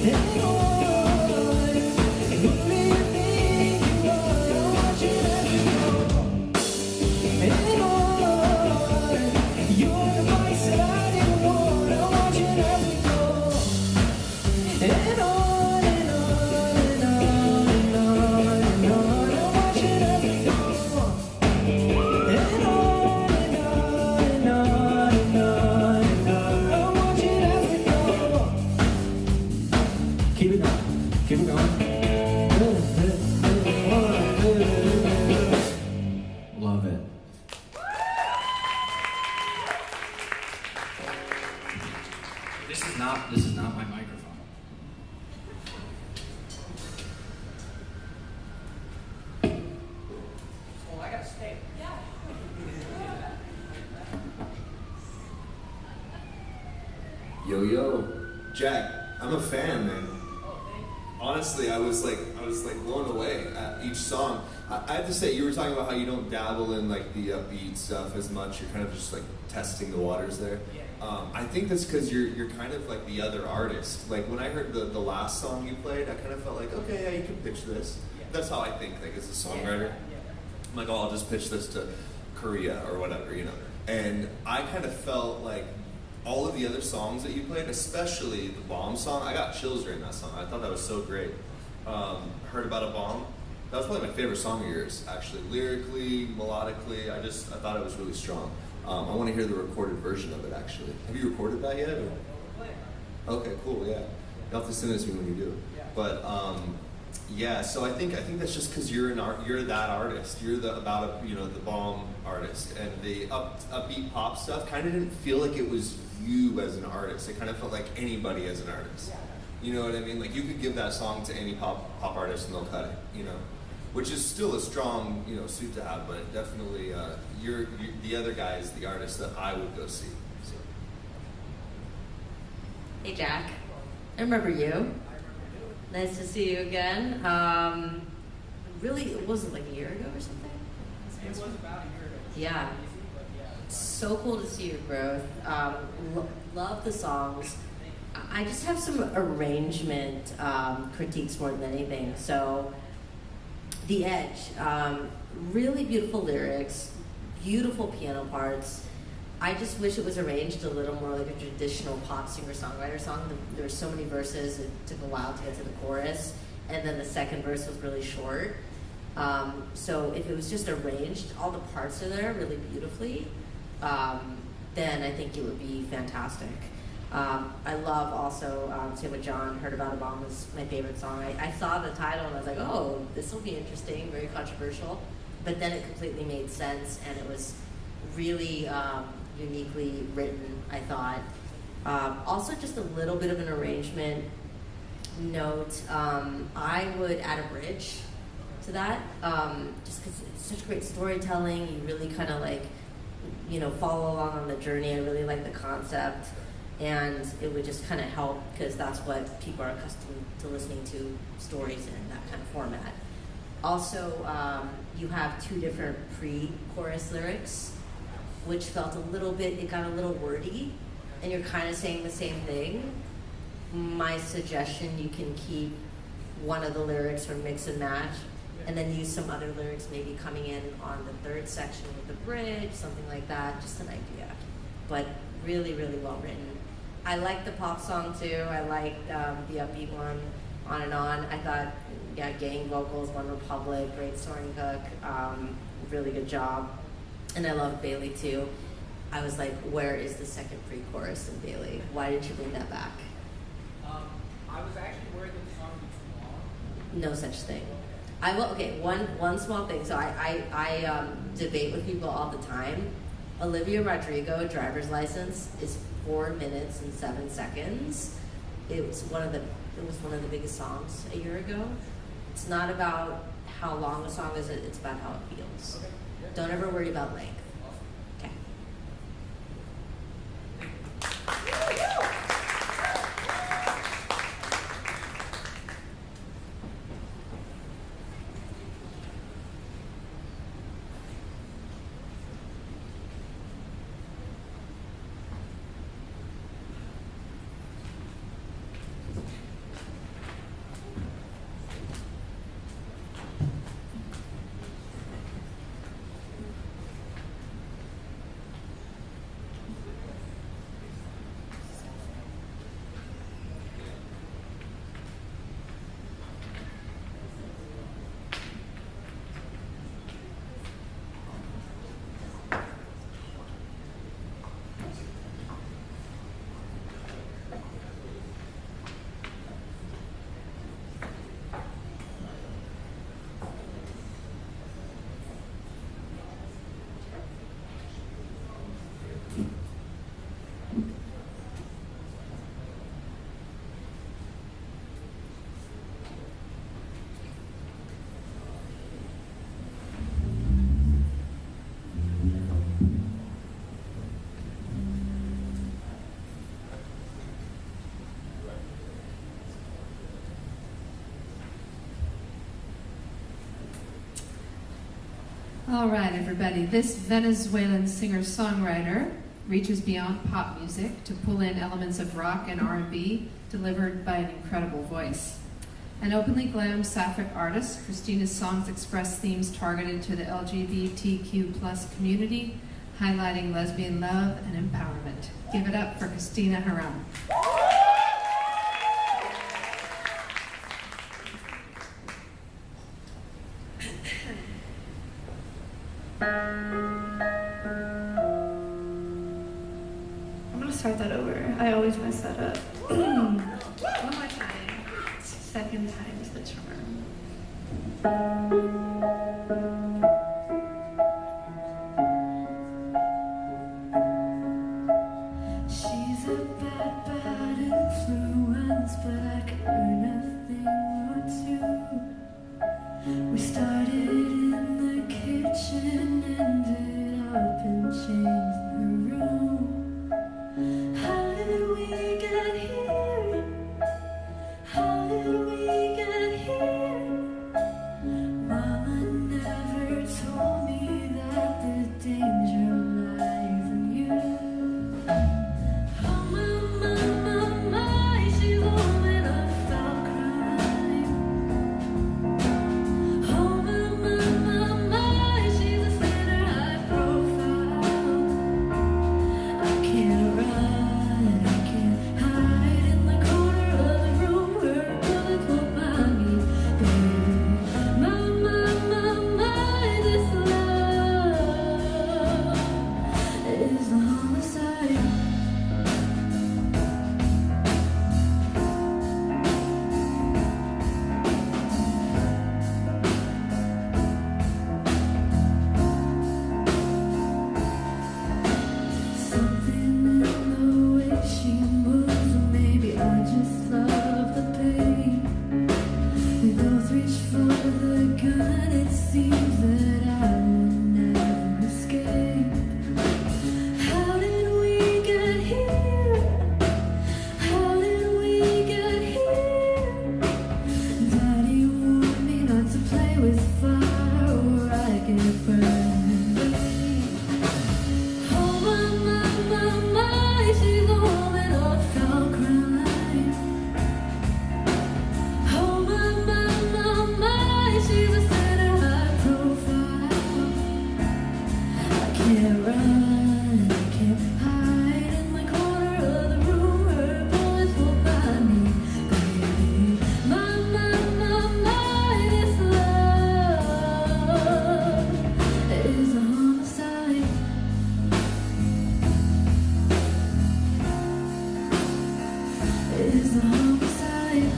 Speaker 8: and on. Who do you think you are? I'm watching as we go and on. You're the vice that I didn't want. I'm watching as we go and on and on and on and on and on. I'm watching as we go and on and on and on and on and on. I'm watching as we go. Keep it going, keep it going.
Speaker 7: Love it. This is not my microphone. Oh, I gotta stay.
Speaker 5: Yo, yo. Jack, I'm a fan, man. honestly, I was like blown away at each song. I have to say, you were talking about how you don't dabble in like the upbeat stuff as much. You're kind of just like testing the waters there. I think that's because you're kind of like the other artist. Like when I heard the last song you played, I kind of felt like, okay, yeah, you can pitch this. That's how I think, like as a songwriter. I'm like, oh, I'll just pitch this to Korea or whatever, you know. And I kind of felt like all of the other songs that you played, especially the Bomb song, I got chills during that song. I thought that was so great. Heard About a Bomb. That was probably my favorite song of yours, actually. Lyrically, melodically, I thought it was really strong. I want to hear the recorded version of it, actually. Have you recorded that yet? Or? Okay, cool, yeah. You'll have to send this to me when you do. But yeah, so I think that's just because you're that artist. You're the Bomb artist, and the upbeat pop stuff kind of didn't feel like it was you as an artist. It kind of felt like anybody as an artist. You know what I mean? Like you could give that song to any pop artist and they'll cut it. You know, which is still a strong suit to have, but definitely you're the other guy is the artist that I would go see. So.
Speaker 6: Hey Jack, I remember you. Nice to see you again. Really, it wasn't like a year ago or something?
Speaker 9: It was about a year ago.
Speaker 6: Yeah. So cool to see your growth. Love the songs. I just have some arrangement critiques more than anything. So, The Edge, really beautiful lyrics, beautiful piano parts. I just wish it was arranged a little more like a traditional pop singer-songwriter song. There were so many verses, it took a while to get to the chorus, and then the second verse was really short. So if it was just arranged, all the parts are there really beautifully, then I think it would be fantastic. I love also, same with John, Heard About a Bomb was my favorite song. I saw the title and I was like, oh, this will be interesting, very controversial. But then it completely made sense and it was really uniquely written, I thought. Also just a little bit of an arrangement note. I would add a bridge to that, just because it's such great storytelling. You really kind of like, follow along on the journey. I really like the concept. And it would just kind of help because that's what people are accustomed to listening to stories in that kind of format. Also, you have two different pre-chorus lyrics, which felt it got a little wordy, and you're kind of saying the same thing. My suggestion, you can keep one of the lyrics or mix and match, and then use some other lyrics maybe coming in on the third section with the bridge, something like that, just an idea. But really, really well written. I liked the pop song too. I liked the upbeat one, On and On. I thought, gang vocals, One Republic, great story hook, really good job. And I love Bailey too. I was like, where is the second pre-chorus in Bailey? Why did you bring that back?
Speaker 9: I was actually worried that the song would be too long.
Speaker 6: No such thing. I will. Okay, one small thing. So I debate with people all the time. Olivia Rodrigo, Driver's License, is 4 minutes and 7 seconds. It was one of the biggest songs a year ago. It's not about how long a song is. It's about how it feels.
Speaker 9: Okay. Yeah.
Speaker 6: Don't ever worry about length. Okay.
Speaker 1: All right, everybody. This Venezuelan singer-songwriter reaches beyond pop music to pull in elements of rock and R&B delivered by an incredible voice. An openly glam sapphic artist, Christina's songs express themes targeted to the LGBTQ+ community, highlighting lesbian love and empowerment. Give it up for Christina Haram.
Speaker 10: I'm gonna start that over. I always mess that up. One more time. Second time is the charm. She's a bad, bad influence, but I could learn a thing or two. We started in the kitchen, ended up in chains in her room. How did we get here? How did we get here? Mama never told me that the danger lies in you. Oh my, she's a woman of foul crime. Oh my, she's a sinner high profile. I can't run, I can't hide in the corner of the room where bullets will find me, baby. My, this love is a homicide. Something in the way she moves, or maybe I just love the pain. We both reach for the gun, it seems that I will never escape. How did we get here? How did we get here? Daddy warned me not to play with fire or I get burned. Oh my, she's a woman of foul crime. Oh my, she's a sinner high profile. I can't run, I can't hide in the corner of the room where bullets will find me, baby. My, this love is a homicide. Is a homicide.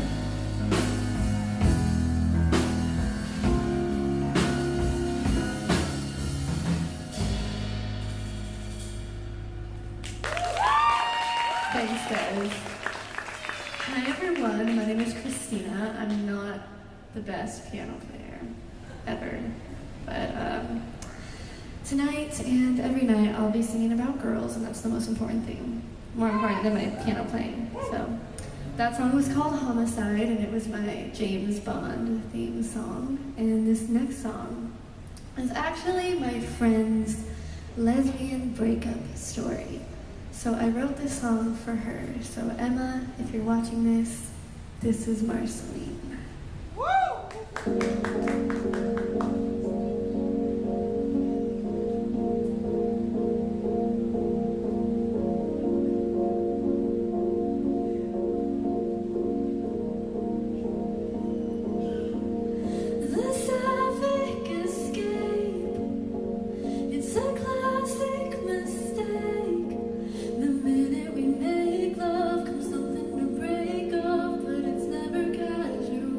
Speaker 11: Thanks, guys. Hi, everyone. My name is Christina. I'm not the best piano player ever, but tonight and every night I'll be singing about girls, and that's the most important thing. More important than my piano playing. So that song was called Homicide, and it was my James Bond theme song. And this next song is actually my friend's lesbian breakup story. So I wrote this song for her. So Emma, if you're watching this is Marceline.
Speaker 10: The sapphic escape, it's a classic mistake. The minute we make love comes something to break up, but it's never casual.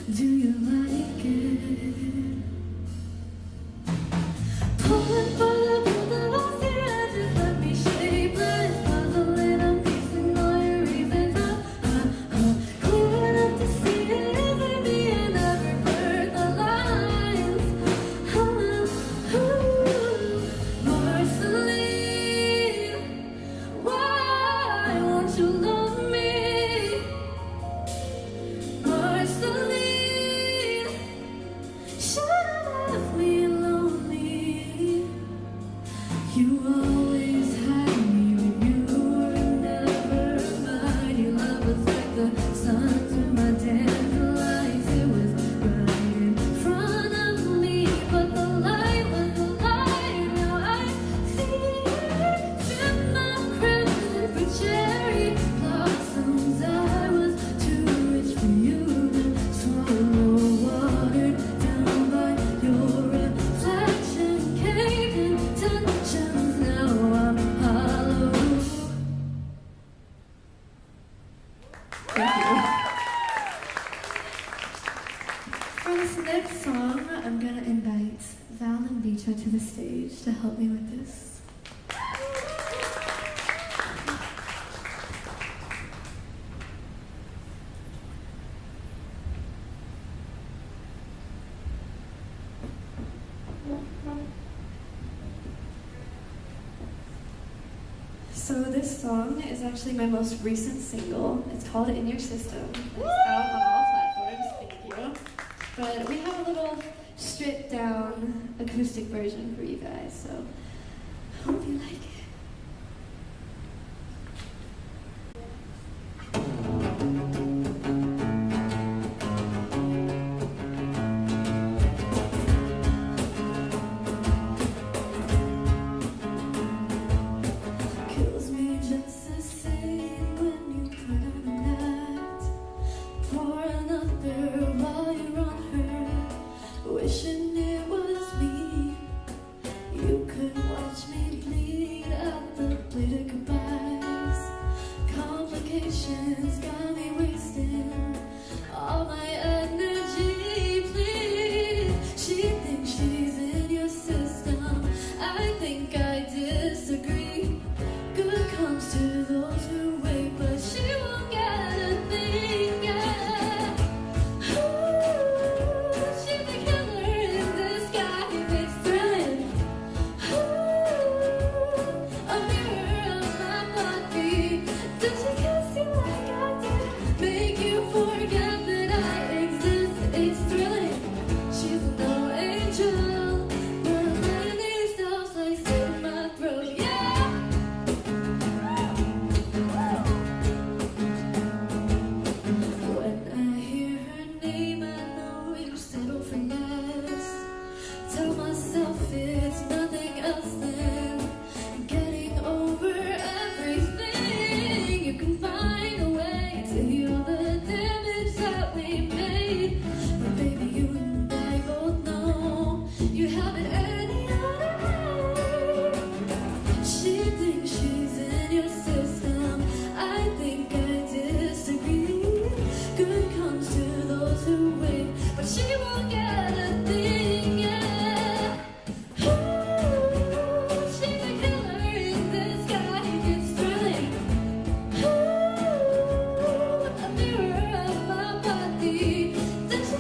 Speaker 10: Do you like it? Pulling for the build of all the edges, let me shapeless, puzzling, I'm piecing all your reasons up, clear enough to see it isn't me, and never heard the lines. Marceline, why won't you love me? Marceline, should have left me lonely. You always had me when you were never mine. Your love was like the sun to my dandelions. It was right in front of me, but the light was the light. Now I see it. Sip my crimson for cherry blossoms. I was too rich for you to swallow, watered down by your reflection. Caved in tensions, now I'm hollow.
Speaker 11: Thank you. For this next song, I'm gonna invite Val and Beecha to the stage to help me with this. So this song is actually my most recent single. It's called In Your System. It's out on all platforms, thank you. But we have a little stripped down acoustic version for you guys, so I hope you like it. Kills me just the same when you put on an act. Pour another while you're on her, wishing it was me. You could watch me bleed at the blade of goodbyes. Complications got me wasting all my energy. Please, she thinks she's in your system. I think I disagree. Good comes to those who wait, but she won't get a thing. Yeah. Ooh, she's a killer in disguise. It's thrilling. Ooh, a mirror of my body. Did she kiss you like I did? Make you forget that I exist. It's thrilling. She's no angel, but lightning stops like in my throat. Yeah. When I hear her name, I know you settle for less. Tell myself it's nothing else than getting over everything. You can find a way to heal the damage that we made, but baby, you and I both know you haven't any other way. She thinks she's in your system. I think I disagree. Good comes to those who wait, but she won't get a thing. Yeah. Ooh, she's a killer in disguise. It's thrilling. Ooh, a mirror of my body. Does she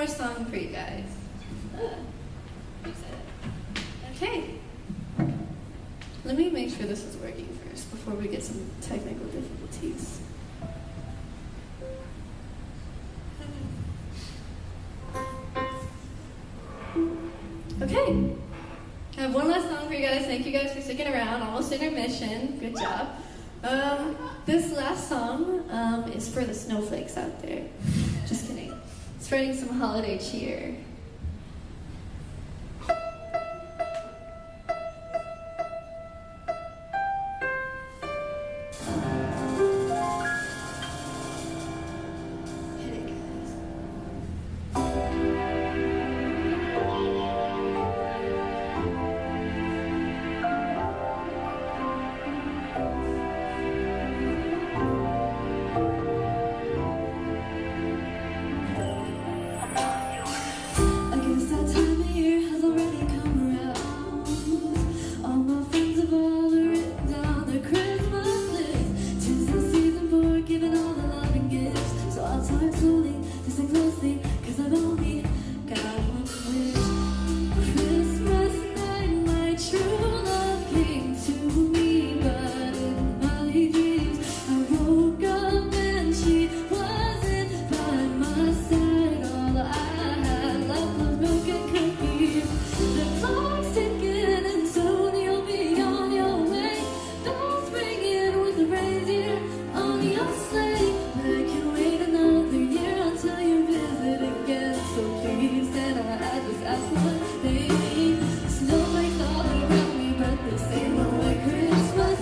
Speaker 11: more song for you guys. Okay. Let me make sure this is working first before we get some technical difficulties. Okay. I have one last song for you guys. Thank you guys for sticking around. Almost intermission. Good job. This last song is for the snowflakes out there. Just kidding. Spreading some holiday cheer. Hit it, guys. I guess that time of year has already come around. All my friends have all written down their Christmas list. 'Tis the season for giving all the love and gifts. So I'll talk slowly, listen closely, 'cause I've only got one wish. Christmas night, my true love came to me, but in my dreams I woke up and she wasn't by my side. All I had left was broken cookies. The clock's ticking and soon you'll be on your way. Bells ringing with the reindeer on your sleigh. But I can't wait another year until you visit again. So please, can I just ask one thing? Snowflakes all around me, but this ain't no white Christmas.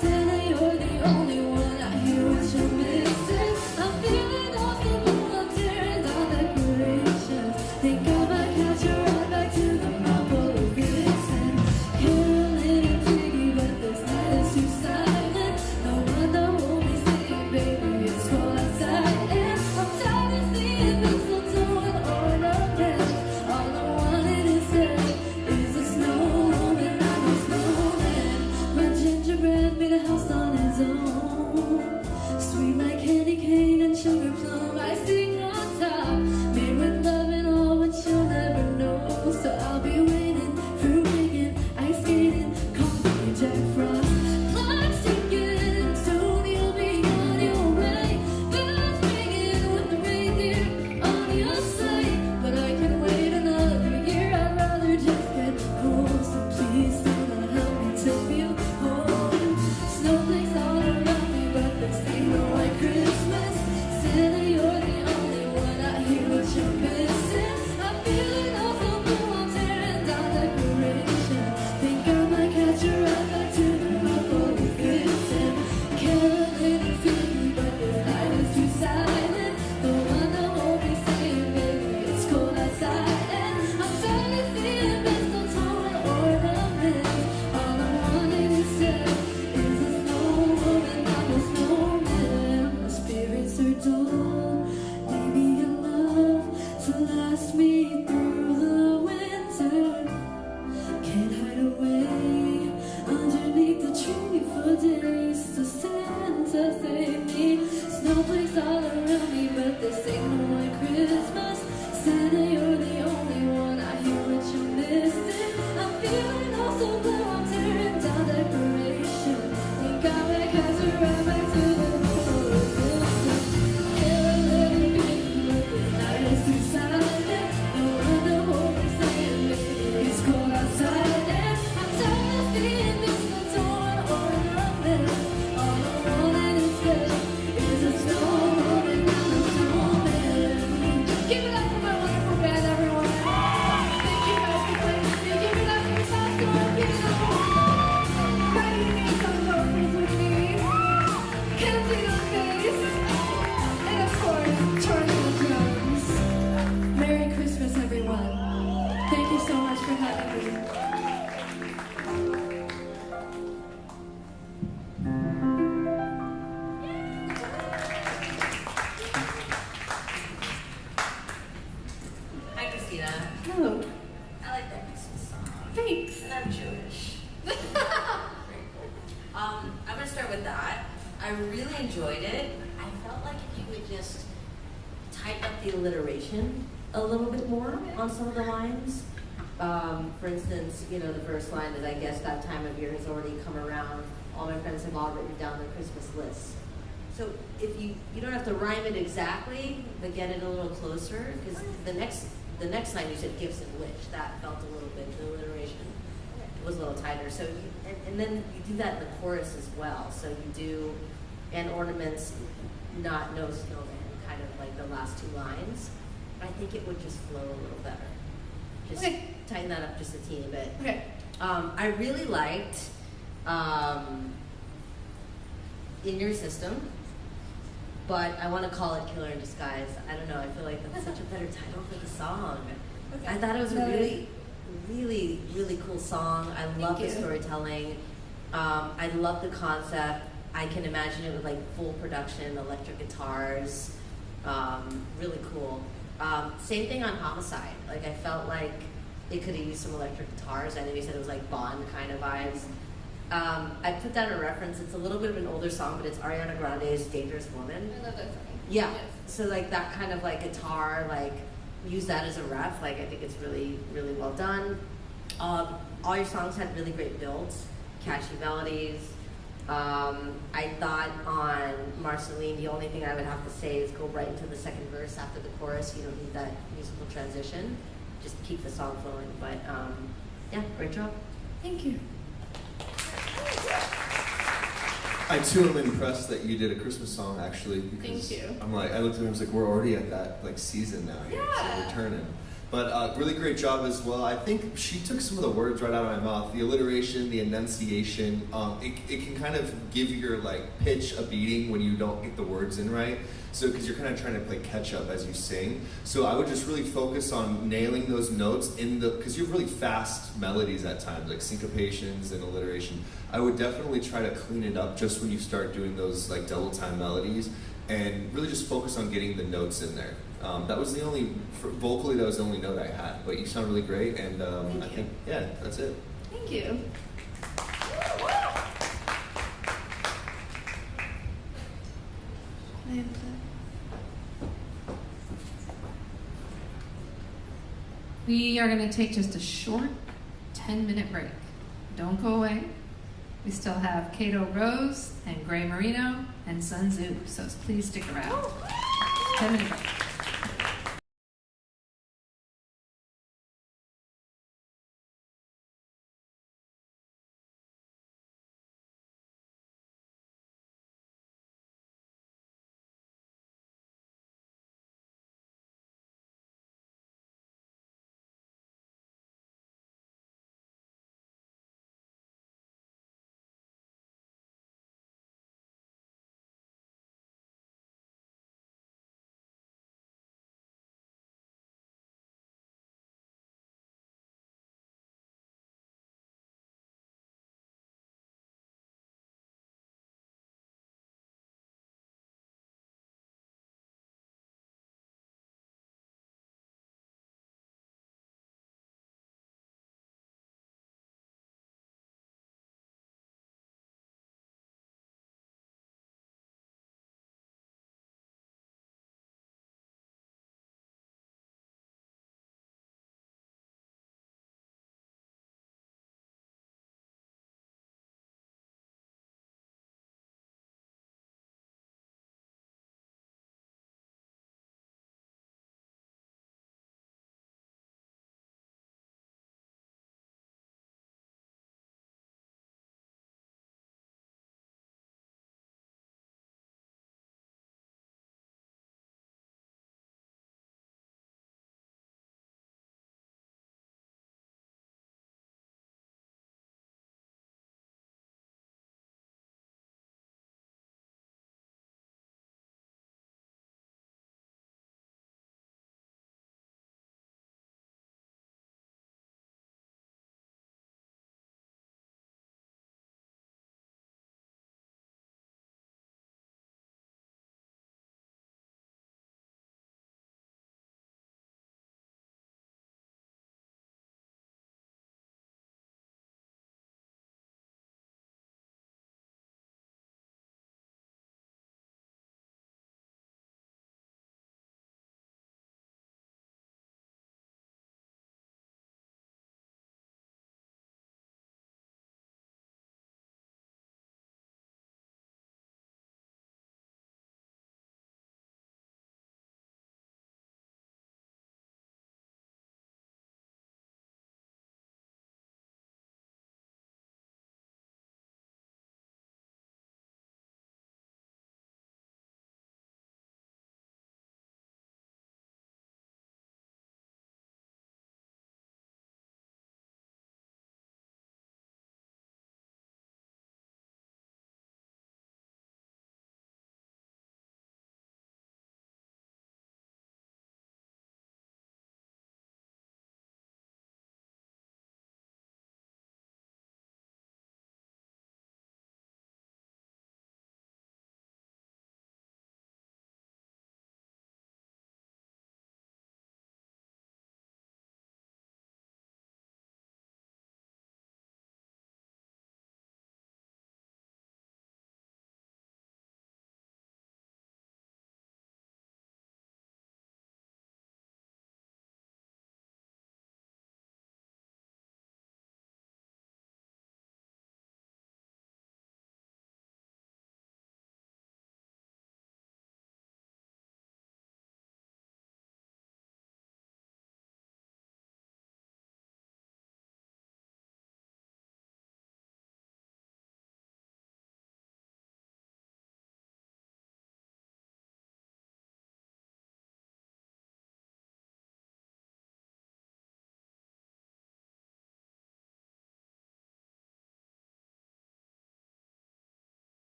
Speaker 11: Santa, you're the only one I hear what you're missing. I'm feeling awful, but I'm tearing down decorations. Think I might catch you right back to the marble of glisten. Caroling and pretty, but this night is too silent. No wonder we'll be singing, baby, it's cold outside. And I'm tired of seeing mistletoe and ornaments. All I wanted instead is a snowman. I'm a snowman. My gingerbread made a house on his own. Sweet like candy cane and sugar plum. I sing on top, made with love and all, but you'll never know. So I'll be waiting, fruit picking, ice skating, coffee, Jack Frost. Clock's ticking, soon you'll be on your way. Bells ringing with the reindeer on your sleigh. But I can't wait another year, I'd rather just get cool. So please, Santa, help me take you home. Snowflakes all around me, but this ain't no white Christmas. Santa, you're the only one I hear what you're missing. I'm feeling awful, blue, I'm tearing down decorations. Think I might catch you right back to the marble of glisten. Caroling and feeling, but this night is too silent. No wonder won't be saying, baby, it's cold outside. And I'm tired of seeing mistletoe and ornaments. All I wanted instead is a snowwoman. I'm a snowman. My spirits are dull. Leave me in love to last me through the winter. Can't hide away underneath the tree for days. So Santa, save me. Snowflakes all around me, but this ain't no white Christmas. Santa, you're the only one I hear what you're missing. I'm feeling all so blue, I'm tearing down decorations. Think I might catch you right back to the marble of glisten. Caroling and feeling, but this night is too silent. No wonder we'll be saying, baby, it's cold outside. And I'm tired of seeing mistletoe and ornaments. All I wanted instead is a snowwoman. I'm a snowman. Give it up for my wonderful band, everyone. Thank you guys for playing with me. Give it up for Songwriting. Give it up for writing some vocals with me. Counting on bass. And of course, Charlie the drums. Merry Christmas, everyone. Thank you so much for having me.
Speaker 6: Hi, Christina.
Speaker 11: Hello.
Speaker 6: I like that Christmas song.
Speaker 11: Thanks.
Speaker 6: And I'm Jewish. Very cool. I'm gonna start with that. I really enjoyed it. I felt like if you would just tighten up the alliteration a little bit more on some of the lines. For instance, you know, the first line is, I guess that time of year has already come around. All my friends have all written down their Christmas lists. So if you don't have to rhyme it exactly, but get it a little closer, because the next line you said gifts and which, that felt a little bit, the alliteration was a little tighter. So and then you do that in the chorus as well. So you do, and ornaments, not no snowman, kind of like the last two lines. I think it would just flow a little better. Just tighten that up just a teeny bit.
Speaker 11: Okay.
Speaker 6: I really liked In Your System, but I want to call it Killer in Disguise. I don't know, I feel like that's such a better title for the song.
Speaker 11: Okay.
Speaker 6: I thought it was a really, really, really cool song. I love the storytelling. I love the concept. I can imagine it with like full production, electric guitars. Really cool. Same thing on Homicide. Like I felt like it could have used some electric guitars. I know you said it was like Bond kind of vibes. I put that in a reference. It's a little bit of an older song, but it's Ariana Grande's Dangerous Woman.
Speaker 11: I love that song.
Speaker 6: Yeah. So like that kind of like guitar, like use that as a ref. Like I think it's really, really well done. All your songs had really great builds, catchy melodies. I thought on Marceline, the only thing I would have to say is go right into the second verse after the chorus. You don't need that musical transition. Just keep the song flowing. But yeah, great job.
Speaker 11: Thank you.
Speaker 5: I too am impressed that you did a Christmas song actually. Because
Speaker 11: Thank you.
Speaker 5: I'm like, I looked at him and was like, we're already at that like season now here,
Speaker 11: Yeah.
Speaker 5: so we're turning. But really great job as well. I think she took some of the words right out of my mouth. The alliteration, the enunciation, it can kind of give your like pitch a beating when you don't get the words in right. So because you're kind of trying to play catch up as you sing. So I would just really focus on nailing those notes in the, because you have really fast melodies at times, like syncopations and alliteration. I would definitely try to clean it up just when you start doing those like double time melodies, and really just focus on getting the notes in there. That was the only, vocally that was the only note I had, but you sound really great, and I think, yeah, that's it.
Speaker 11: Thank you. Can I have that?
Speaker 1: We are going to take just a short 10-minute break. Don't go away. We still have Cato Rose and Gray Marino and Sun Tzu, so please stick around. 10-minute break.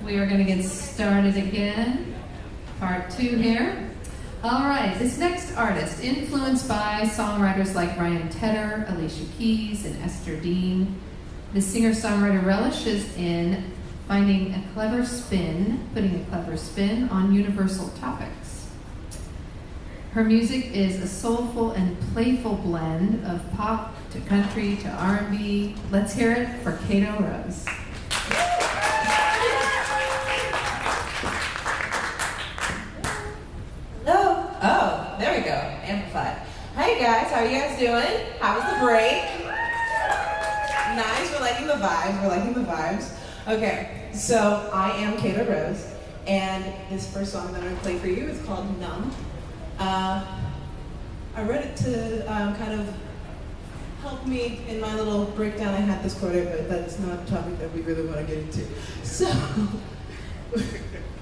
Speaker 1: We are going to get started again. Part 2 here. All right, this next artist, influenced by songwriters like Ryan Tedder, Alicia Keys, and Esther Dean, the singer-songwriter relishes in putting a clever spin on universal topics. Her music is a soulful and playful blend of pop to country to R&B. Let's hear it for Kato Rose.
Speaker 12: Hello. Oh, there we go. Amplified. Hey guys, how are you guys doing? How was the break? Nice. We're liking the vibes. Okay, so I am Kato Rose, and this first song that I'm going to play for you is called Numb. I wrote it to kind of help me in my little breakdown. I had this quoted, but that's not a topic that we really want to get into. So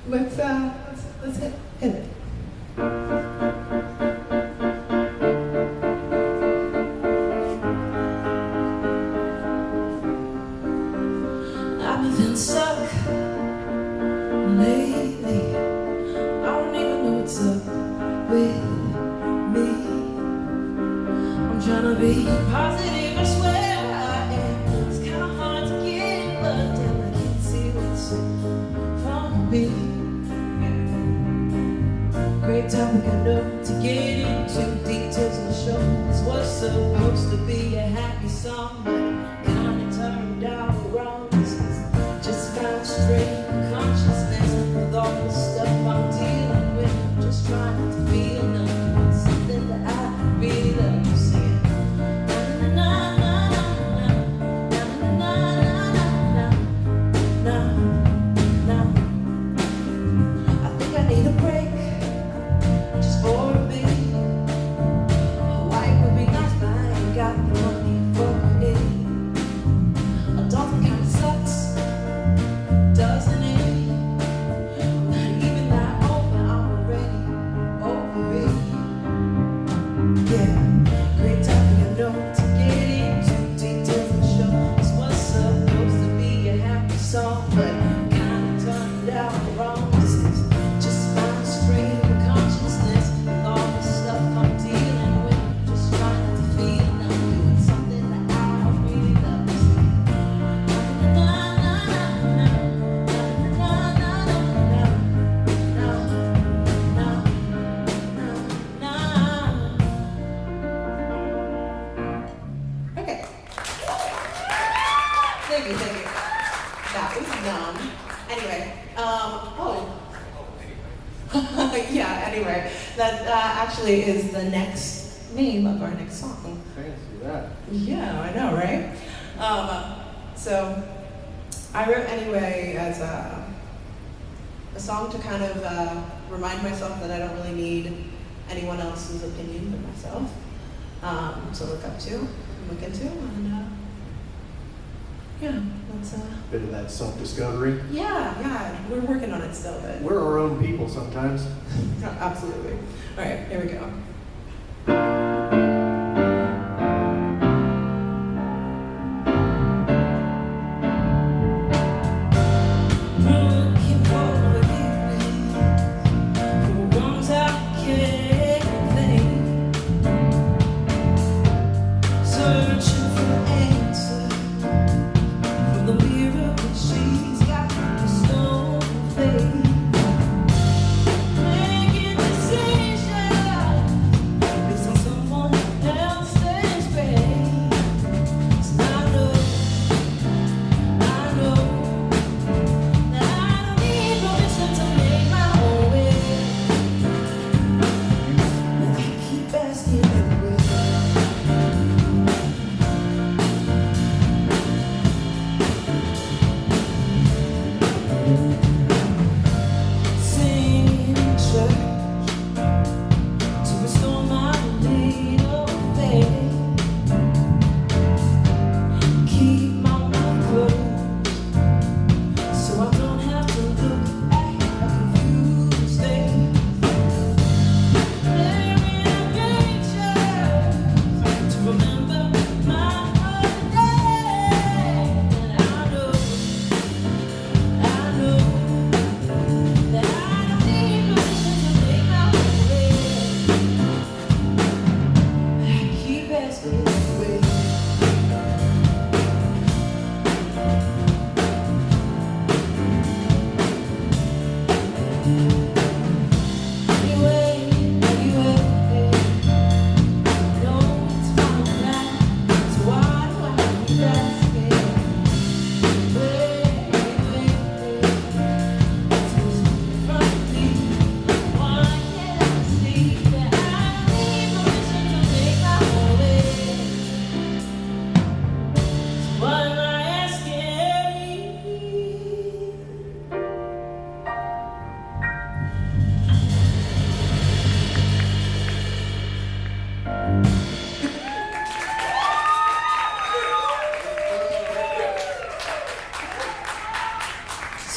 Speaker 12: let's hit it.
Speaker 3: I've been stuck lately. I don't even know what's up with me. I'm trying to be positive, I swear I am. It's kind of hard to get it, but damn, I can't see what's from me. Great topic, I know, to get into details of the show. This was supposed to be a happy song, but kinda turned out wrong. This is just found straight consciousness with all the stuff I'm dealing with. Just trying to feel numb, something that I really love singing. Na na na na na na na na. I think I need a break. Just for a bit. Hawaii would be nice, but I ain't got the money for it. Adulting kinda sucks, doesn't it? I'm not even that old, but I'm already over it. Yeah, great topic, I know, to get into details and show. This was supposed to be a happy song, but kinda turned out wrong. This is just my stream of consciousness with all the stuff I'm dealing with. Just trying to feel and I'm doing something that I really love singing. Na na na na na na na na na. Okay. Thank you. That was numb. Anyway, yeah, anyway, that actually is the next name of our next song.
Speaker 13: Fancy that.
Speaker 12: Yeah, I know, right? So I wrote Anyway as a song to kind of remind myself that I don't really need anyone else's opinion but myself. To look up to, look into, and yeah, that's
Speaker 13: Bit of that self-discovery.
Speaker 12: yeah, we're working on it still, but
Speaker 13: We're our own people sometimes.
Speaker 12: absolutely. All right, here we go.
Speaker 3: Looking for ones I can't think. Searching for answers from the mirror that she's got the stone face. Making decisions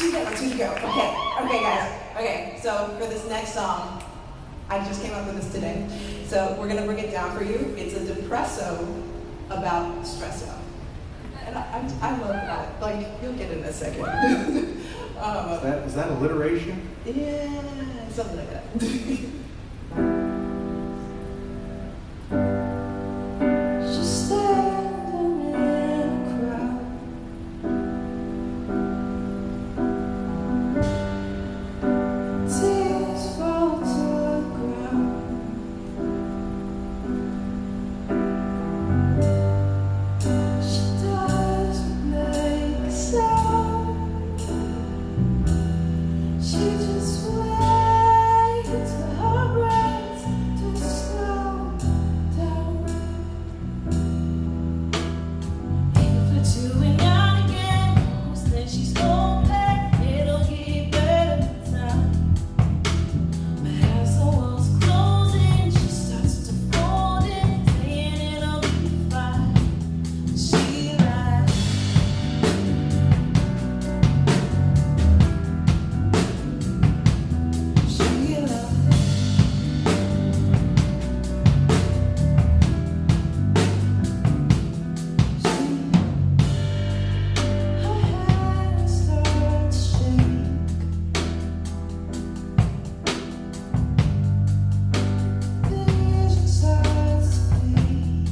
Speaker 12: Two down, two to go. Okay, guys. Okay, so for this next song, I just came up with this today. So we're gonna bring it down for you. It's a depresso about stresso. And I love that. Like, you'll get it in a second.
Speaker 13: Is that alliteration?
Speaker 12: Yeah, something like that.
Speaker 3: She's standing in a crowd. Tears fall to the ground. She doesn't make a sound. She just waits for her breath to slow down. If we're doing out again, who said she's hoping it'll get better with time? But as the walls closing, she starts to fold in, saying it'll be fine. She lies. She lies. Her hands start to shake. Vision starts to fade.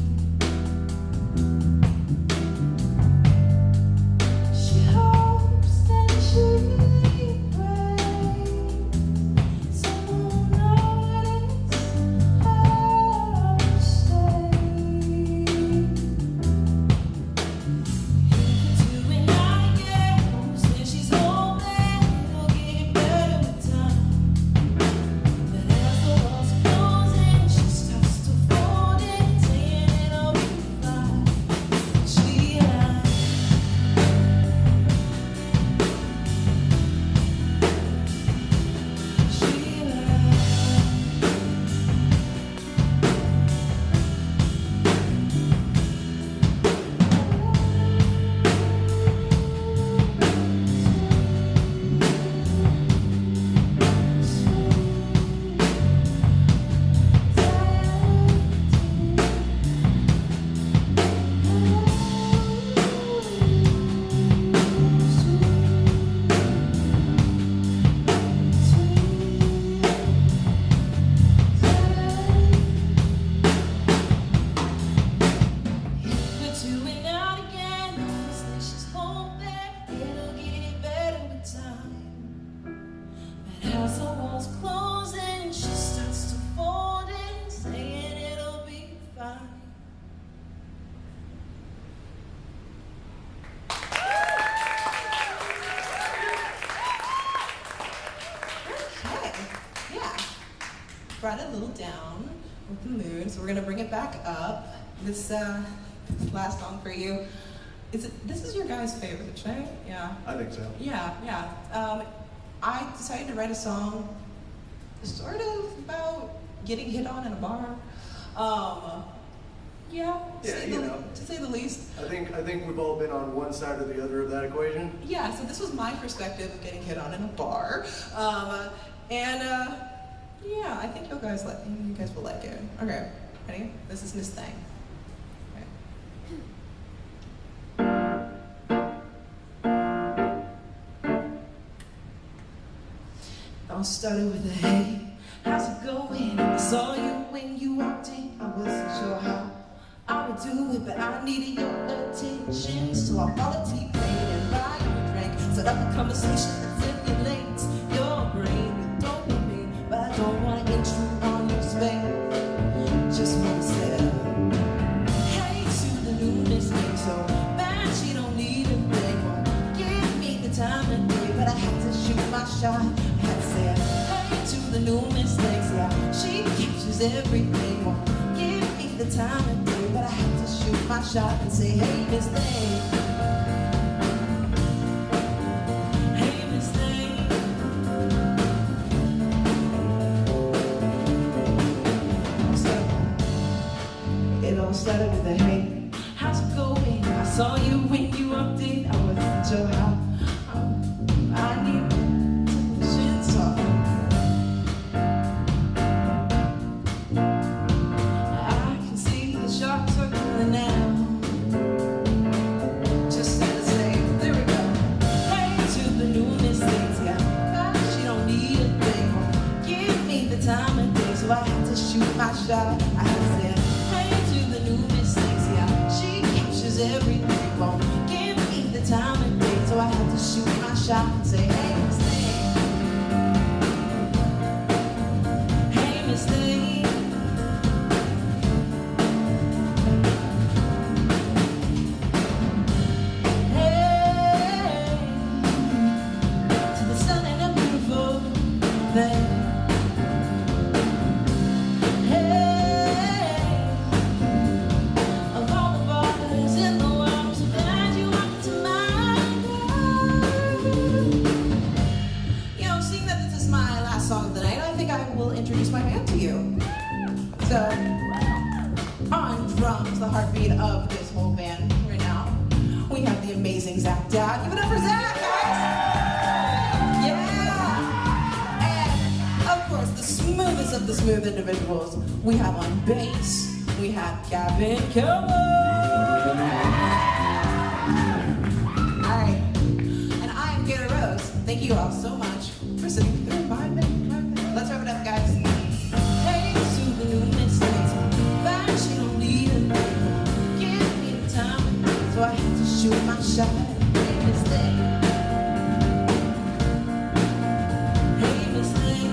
Speaker 3: She hopes that she prays someone notice her stay. Doing out again, says she's hoping it'll get better with time. But as the walls closing, she starts to fold in, saying it'll be fine. She lies. She lies. We're doing out again. Says she's hoping it'll get better with time. But as the walls closing, she starts to fold in, saying it'll be fine.
Speaker 12: Okay, yeah. Brought it a little down with the mood, so we're gonna bring it back up. This last song for you. This is your guys' favorite, right? Yeah.
Speaker 13: I think so.
Speaker 12: Yeah. I decided to write a song sort of about getting hit on in a bar. Yeah,
Speaker 13: Yeah,
Speaker 12: to say the least.
Speaker 13: I think we've all been on one side or the other of that equation.
Speaker 12: Yeah, so this was my perspective of getting hit on in a bar. Yeah, I think you guys will like it. Okay, ready? This is Miss Thing. All started with a hey, how's it going? I saw you when you walked in. I wasn't sure how I would do it, but I needed your attention. So I followed T-Pain and buy you a drink. Set up a conversation that simulates your brain with dopamine. But I don't want to intrude on your space. Just want to say hey to the new listening. So bad she don't need a thing. Won't give me the time of day, but I had to shoot my shot. I had to say hey to the new mistakes. Yeah, she captures everything. Won't give me the time of day, but I had to shoot my shot and say hey, Miss Thing. Hey, Miss Thing. It all started with a hey, how's it going? I saw you when you walked in. I wasn't sure how I
Speaker 3: phone. Can't beat the time and date, so I had to shoot my shot and say, hey, Miss Thing. Hey, Miss Thing. Hey, to the sun and a beautiful thing. Introduce my band to you. So, on drums, the heartbeat of this whole band right now, we have the amazing Zach Dowd. Give it up for Zach, guys! Yeah! And, of course, the smoothest of the smooth individuals, we have on bass, we have Gavin Keller. Alright, and I am Gator Rose. Thank you all so much for sitting through 5 minutes. Let's wrap it up, guys. Hey, to the new mistakes. But you don't need a name. Give me the time, so I had to shoot my shot. Hey, Miss Thing. Hey, Miss Thing.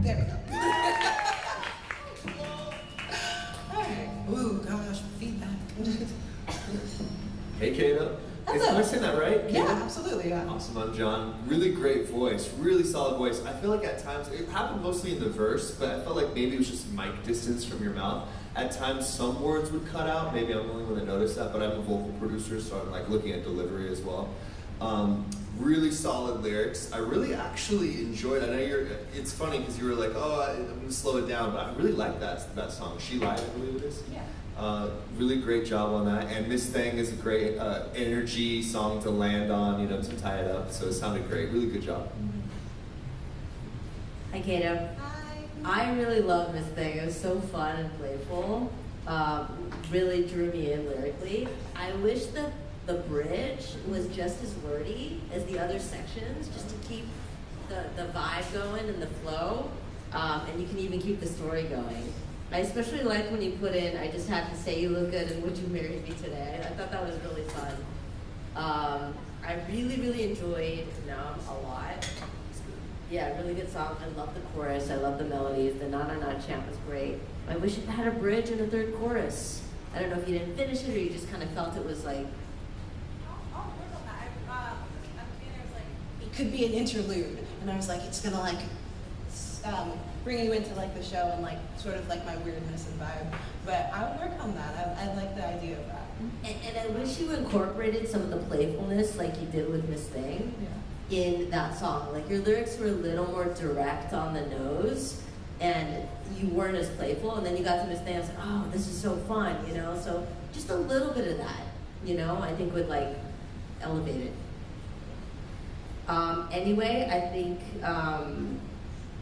Speaker 3: There we go. Alright. Ooh, gosh, feedback.
Speaker 5: Hey, Kato.
Speaker 3: Hello.
Speaker 5: Am I saying that right?
Speaker 3: Yeah,
Speaker 5: Kato?
Speaker 3: absolutely, yeah.
Speaker 5: Awesome, I'm John. Really great voice, really solid voice. I feel like at times, it happened mostly in the verse, but I felt like maybe it was just mic distance from your mouth. At times, some words would cut out. Maybe I'm the only one that noticed that, but I'm a vocal producer, so I'm like looking at delivery as well. Really solid lyrics. I really actually enjoyed. I know it's funny because you were like, oh, I'm gonna slow it down, but I really like that song. She Lied, I believe it is.
Speaker 3: Yeah.
Speaker 5: Really great job on that. And Miss Thing is a great energy song to land on, to tie it up. So it sounded great. Really good job.
Speaker 6: Hi, Kato.
Speaker 3: Hi.
Speaker 6: I really love Miss Thing. It was so fun and playful. Really drew me in lyrically. I wish that the bridge was just as wordy as the other sections, just to keep the vibe going and the flow. And you can even keep the story going. I especially like when you put in, I just have to say you look good and would you marry me today? I thought that was really fun. I really, really enjoyed Numb a lot. Yeah, really good song. I love the chorus. I love the melodies. The Na Na Na chant was great. I wish it had a bridge and a third chorus. I don't know if you didn't finish it or you just kind of felt it was like.
Speaker 12: It could be an interlude, and I was like, it's gonna bring you into like the show and like sort of like my weirdness and vibe. But I would work on that. I like the idea of that.
Speaker 6: And I wish you incorporated some of the playfulness like you did with Miss Thing in that song. Like your lyrics were a little more direct on the nose, and you weren't as playful. And then you got to Miss Thing, I was like, oh, this is so fun, So just a little bit of that, I think would like elevate it. Anyway, I think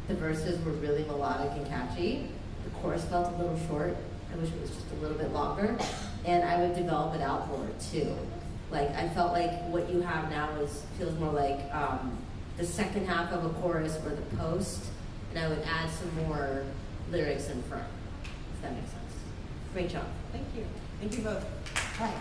Speaker 6: the verses were really melodic and catchy. The chorus felt a little short. I wish it was just a little bit longer. And I would develop it out more too. Like I felt like what you have now feels more like the second half of a chorus or the post, and I would add some more lyrics in front, if that makes sense. Great job.
Speaker 12: Thank you. Thank you both.
Speaker 6: Hi.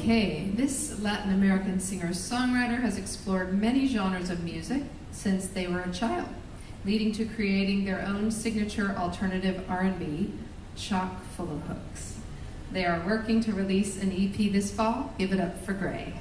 Speaker 1: Okay, this Latin American singer-songwriter has explored many genres of music since they were a child, leading to creating their own signature alternative R&B, chock full of hooks. They are working to release an EP this fall. Give it up for Gray.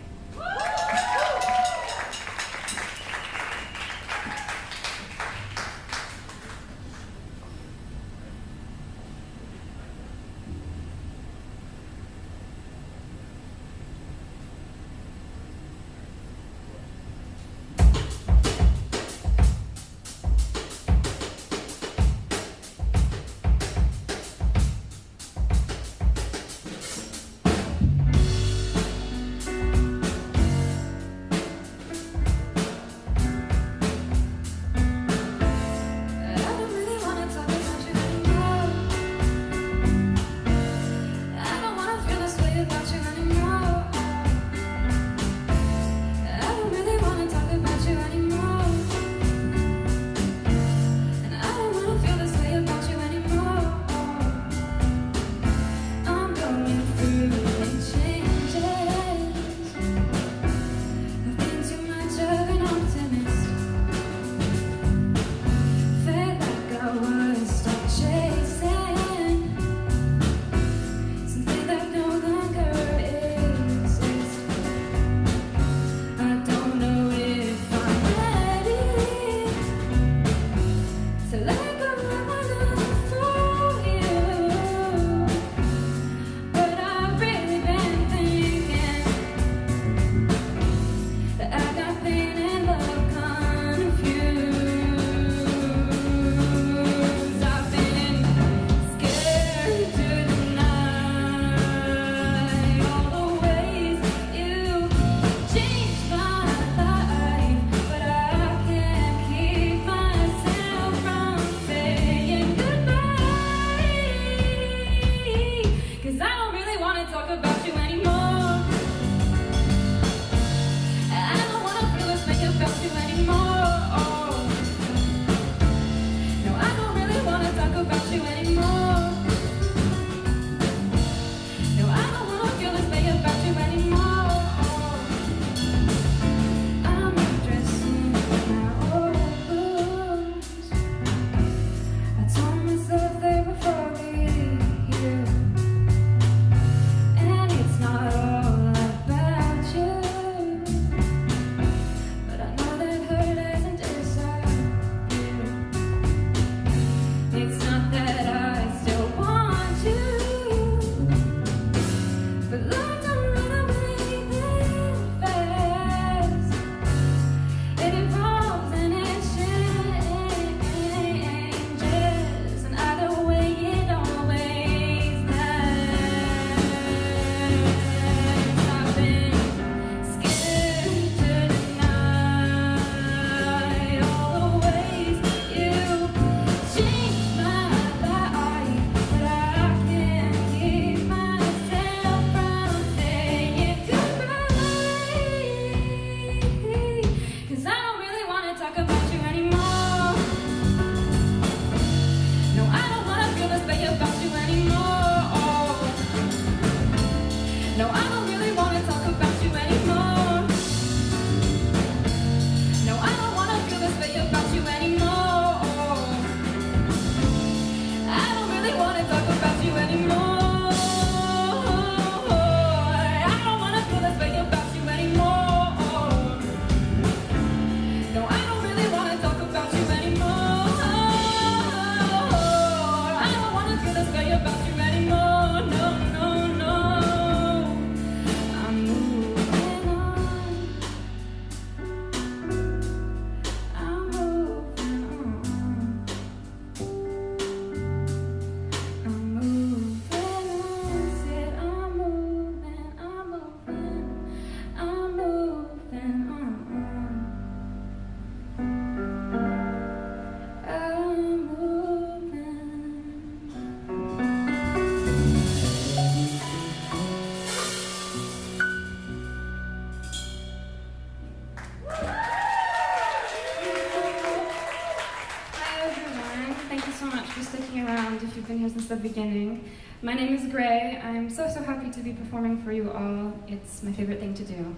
Speaker 11: Hi everyone, thank you so much for sticking around if you've been here since the beginning.
Speaker 14: My name is Gray. I'm so happy to be performing for you all. It's my favorite thing to do.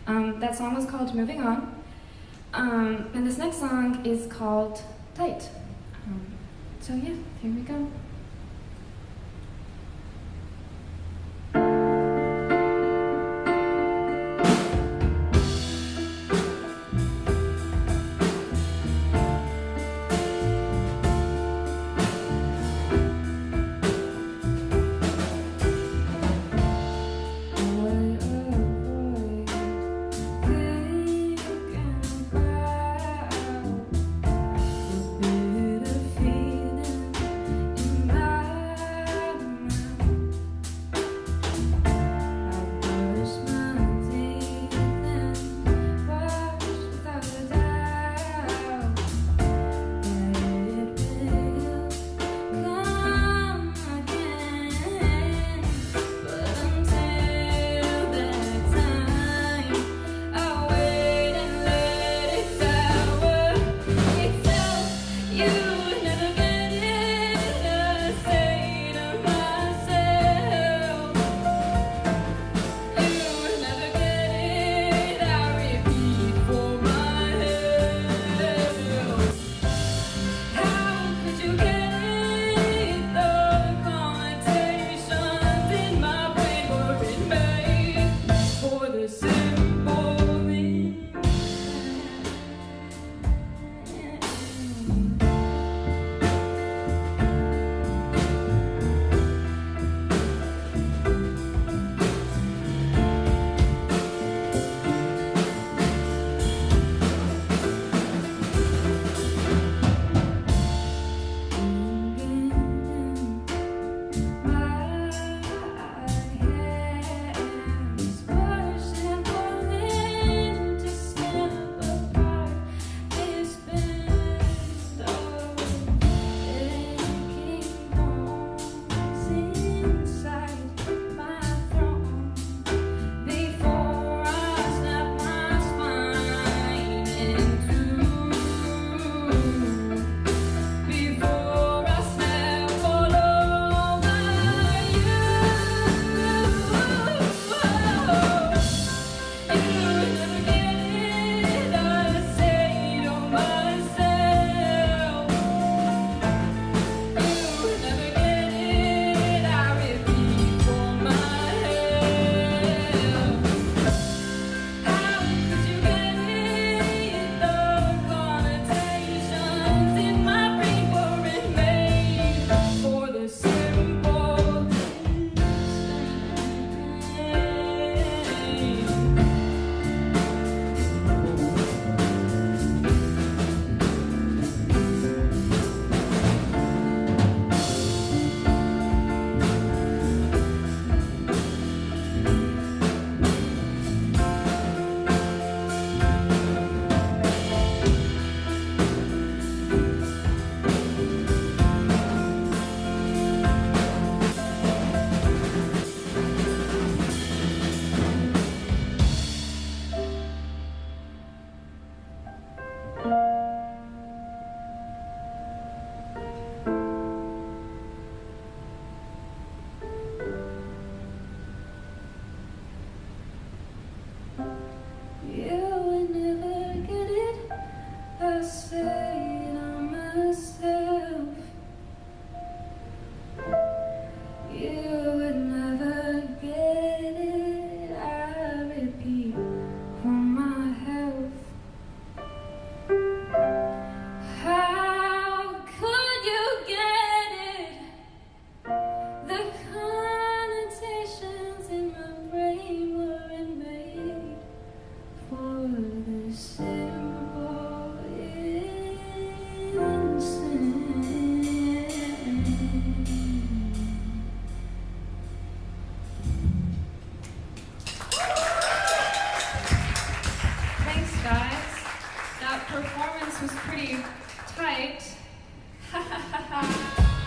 Speaker 14: That song was called Moving On. And this next song is called Tight. So yeah, here we go.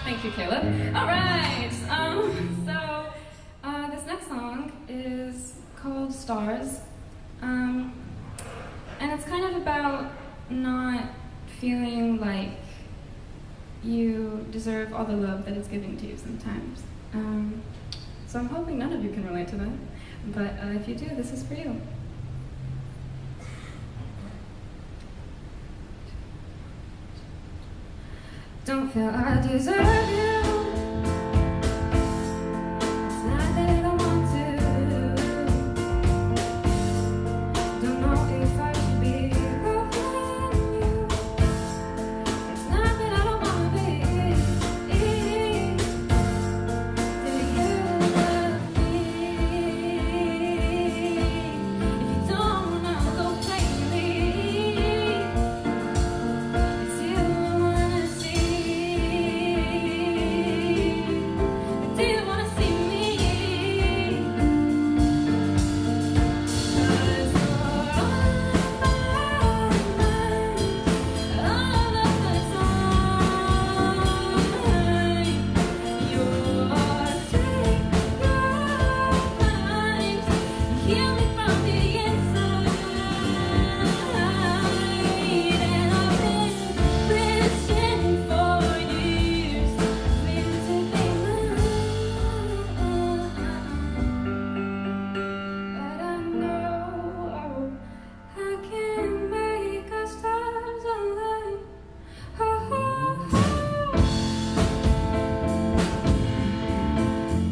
Speaker 14: Thank you, Caleb. All right. This next song is called Stars. And it's kind of about not feeling like you deserve all the love that is given to you sometimes. So I'm hoping none of you can relate to that, but if you do, this is for you. Don't feel I deserve you. It's not that I want to. Don't know if I should be loving you. It's not that I don't want to be. Do you love me? If you don't wanna go play me, it's you I wanna see. Do you wanna see me? 'Cause you're on my mind all of the time. Your sweet lies heal me from the inside, and I've been wishing for years for you to be mine. But I know I can make our stars align.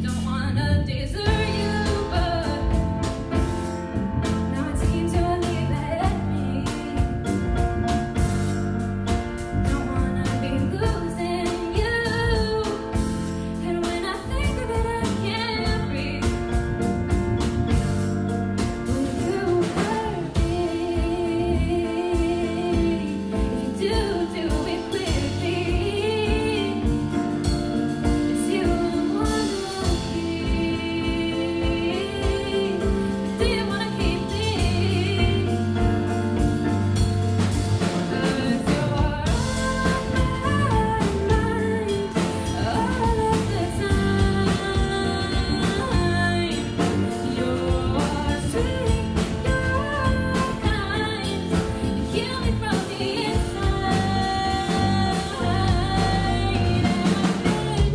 Speaker 14: Don't wanna desert you, but now it seems you're leaving me. Don't wanna be losing you, and when I think of it, I can't breathe. Will you hurt me? If you do it quickly. It's you I wanna keep. Do you wanna keep me? 'Cause you're on my mind all of the time. Your sweet, your kind heal me from the inside, and I've been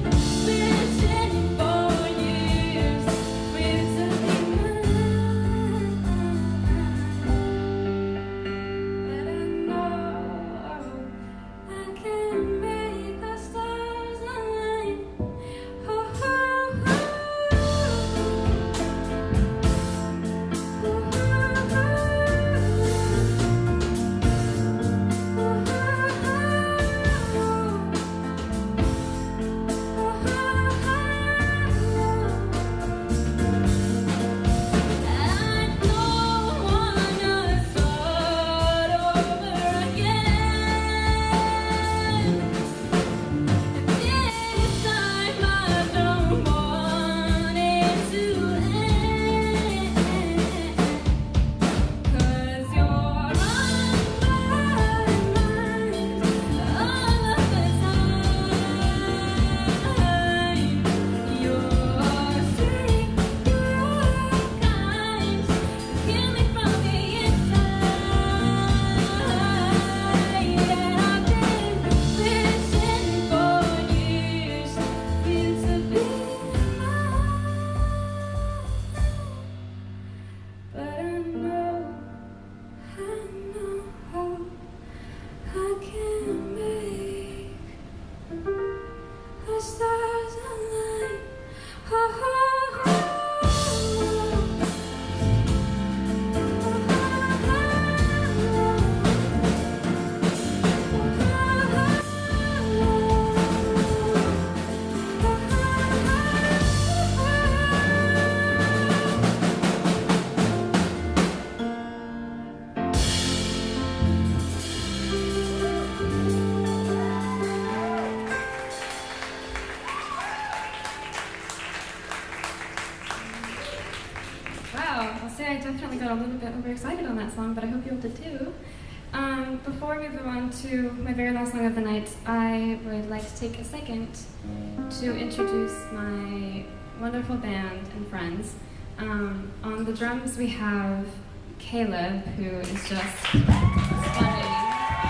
Speaker 14: wishing for years for you to be mine. But I know I can make the stars align. I don't wanna start over again. This time I don't want it to end. 'Cause you're on my mind all of the time. Your sweet, your kind heal me from the inside, and I've been wishing for years for you to be mine. But I know I can make the stars align. Wow, I'll say I definitely got a little bit overexcited on that song, but I hope you all did too. Before we move on to my very last song of the night, I would like to take a second to introduce my wonderful band and friends. On the drums we have Caleb, who is just stunning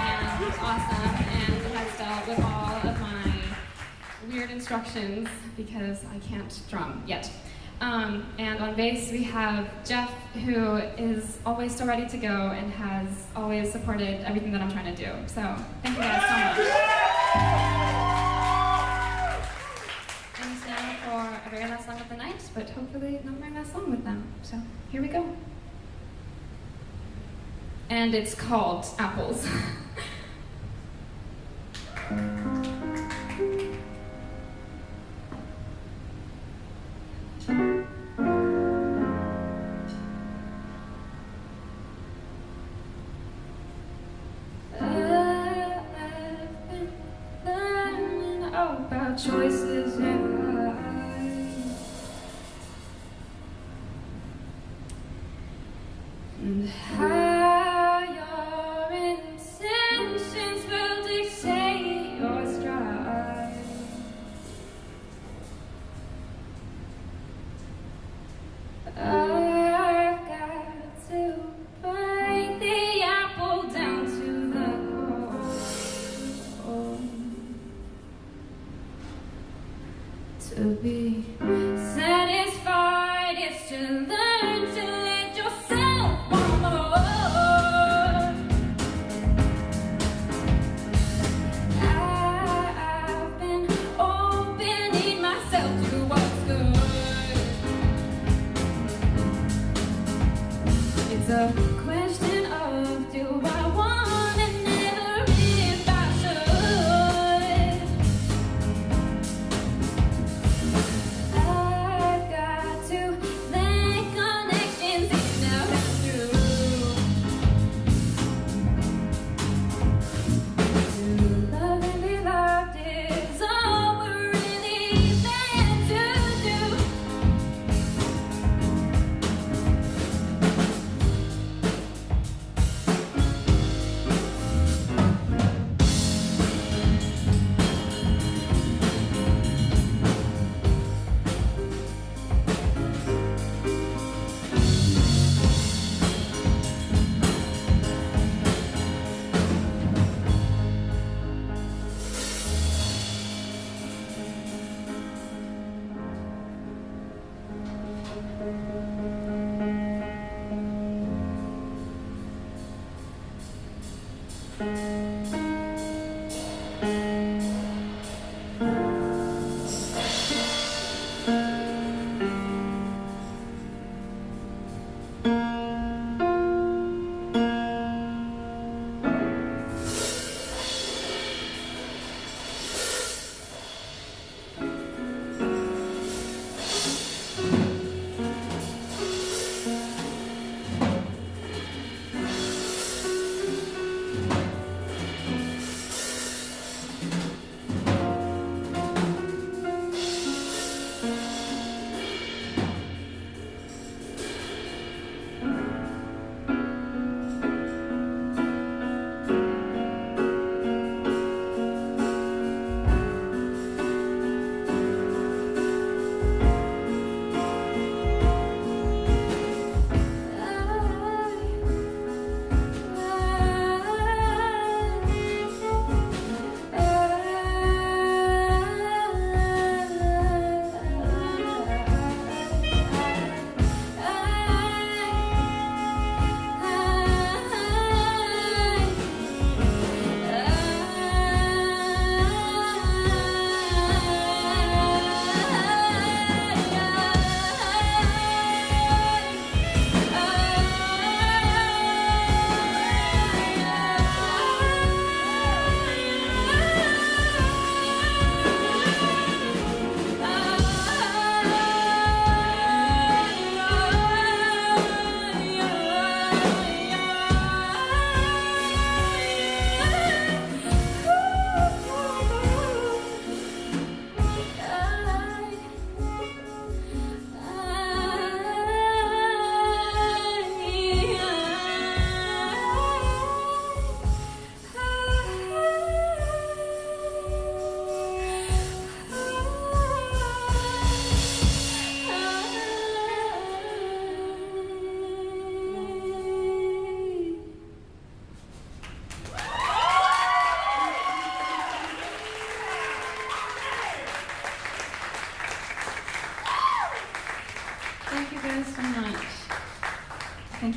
Speaker 14: and awesome and has dealt with all of my weird instructions instructions because I can't drum yet. And on bass we have Jeff, who is always so ready to go and has always supported everything that I'm trying to do. So thank you guys so much. And it's now for a very last song of the night, but hopefully not my last song with them. So here we go. And it's called Apples. About choices in life and how your intentions will dictate your stride. I've got to break the apple down to the core. To be satisfied is to learn to let yourself want more. I've been opening myself to what's good. It's a question of do I want and never if I should. I've got to let go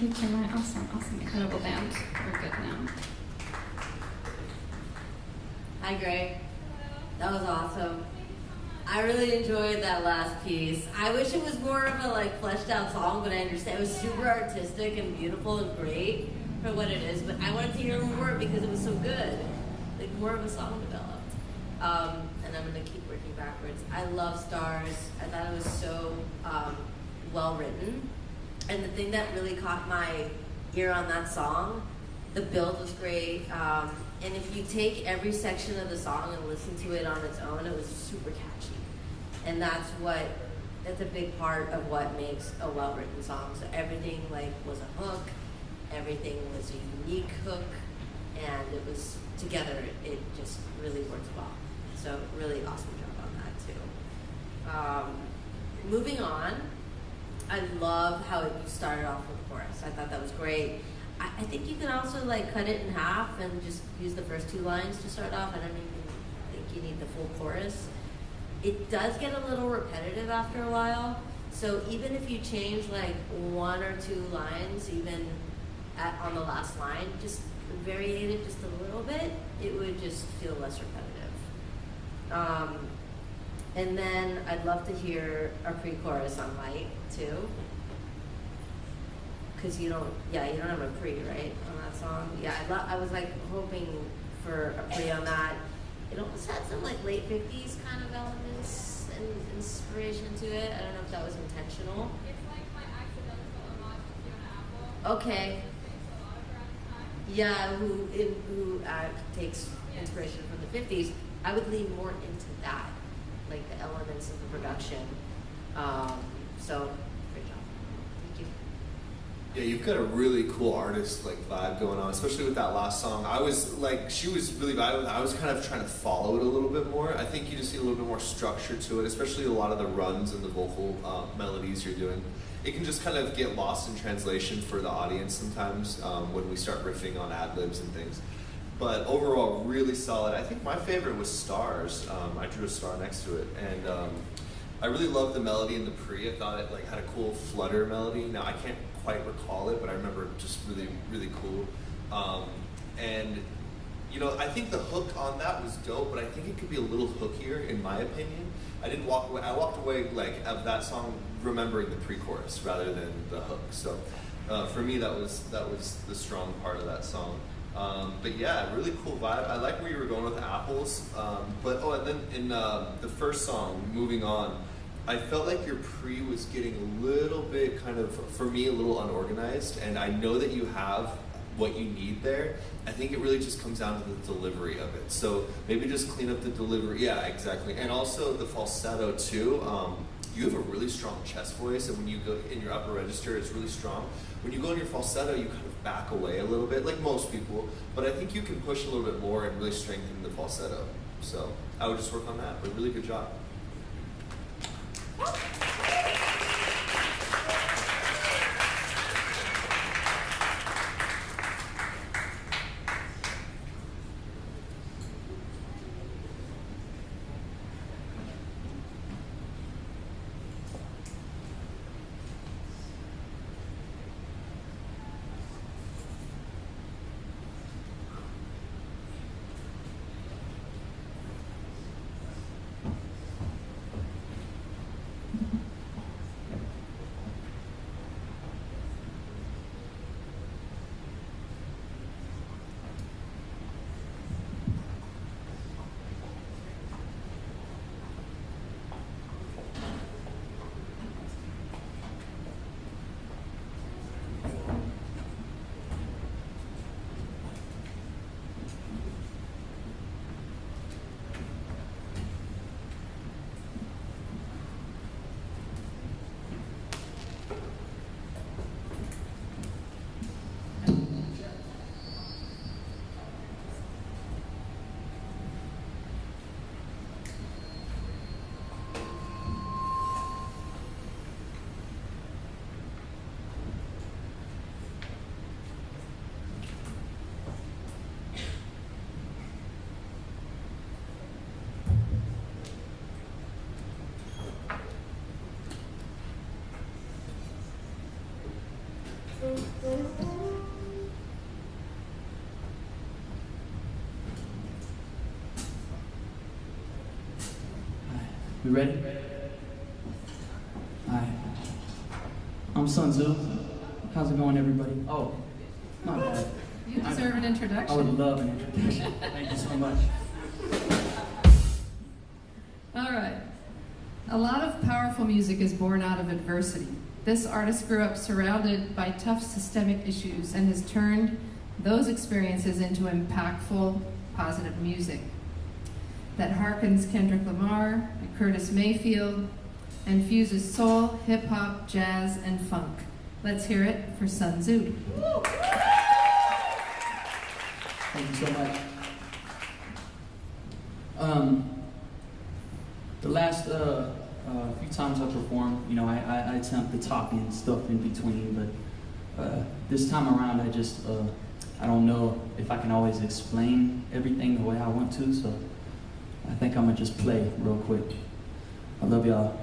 Speaker 14: you to my awesome, incredible band. We're good now.
Speaker 6: Hi, Greg. That was awesome. I really enjoyed that last piece. I wish it was more of a like fleshed out song, but I understand it was super artistic and beautiful and great for what it is. But I wanted to hear more because it was so good, like more of a song developed. And I'm gonna keep working backwards. I love Stars. I thought it was so well written, and the thing that really caught my ear on that song, the build was great. And if you take every section of the song and listen to it on its own, it was super catchy. And that's a big part of what makes a well-written song. So everything like was a hook, everything was a unique hook, and it was together, it just really worked well. So really awesome job on that too. Moving on, I love how you started off with the chorus. I thought that was great. I think you can also like cut it in half and just use the first 2 lines to start off. I don't even think you need the full chorus. It does get a little repetitive after a while. So even if you change like 1 or 2 lines, even on the last line, just variate it just a little bit, it would just feel less repetitive. And then I'd love to hear a pre-chorus on Light too. Because you don't have a pre, right, on that song? Yeah, I was like hoping for a pre on that. It almost had some like late 50s kind of elements and inspiration to it. I don't know if that was intentional.
Speaker 15: It's like my accidental homage to Fiona Apple.
Speaker 6: Okay. Yeah, who takes inspiration from the 50s. I would lean more into that, like the elements of the production. So, great job. Thank you.
Speaker 5: Yeah, you've got a really cool artist like vibe going on, especially with that last song. I was like, she was really vibing. I was kind of trying to follow it a little bit more. I think you just need a little bit more structure to it, especially a lot of the runs and the vocal melodies you're doing. It can just kind of get lost in translation for the audience sometimes when we start riffing on ad-libs and things. But overall, really solid. I think my favorite was Stars. I drew a star next to it, and I really loved the melody in the pre. I thought it like had a cool flutter melody. Now I can't quite recall it, but I remember it just really, really cool. And you know, I think the hook on that was dope, but I think it could be a little hookier, in my opinion. I walked away like of that song remembering the pre-chorus rather than the hook. So for me, that was the strong part of that song. But yeah, really cool vibe. I like where you were going with the apples. And then in the first song, Moving On, I felt like your pre was getting a little bit kind of, for me, a little unorganized. And I know that you have what you need there. I think it really just comes down to the delivery of it. So maybe just clean up the delivery. Yeah, exactly. And also the falsetto too. You have a really strong chest voice, and when you go in your upper register, it's really strong. When you go in your falsetto, you kind of back away a little bit, like most people, but I think you can push a little bit more and really strengthen the falsetto. So I would just work on that, but really good job.
Speaker 16: We ready? Alright. I'm Sun Tzu. How's it going, everybody? Oh, my bad.
Speaker 1: You deserve an introduction.
Speaker 16: I would love an introduction. Thank you so much.
Speaker 1: All right. A lot of powerful music is born out of adversity. This artist grew up surrounded by tough systemic issues and has turned those experiences into impactful, positive music that harkens Kendrick Lamar and Curtis Mayfield and fuses soul, hip-hop, jazz, and funk. Let's hear it for Sun Tzu.
Speaker 16: Thank you so much. The last few times I performed, you know, I attempt to talk and stuff in between, but this time around I don't know if I can always explain everything the way I want to, so I think I'm gonna just play real quick. I love y'all.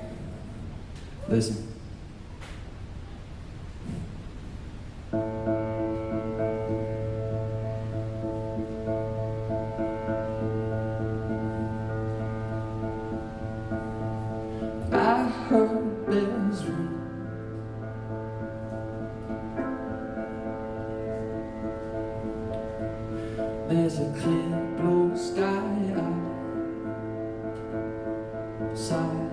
Speaker 16: Listen. I heard bells ring. There's a clear blue sky outside,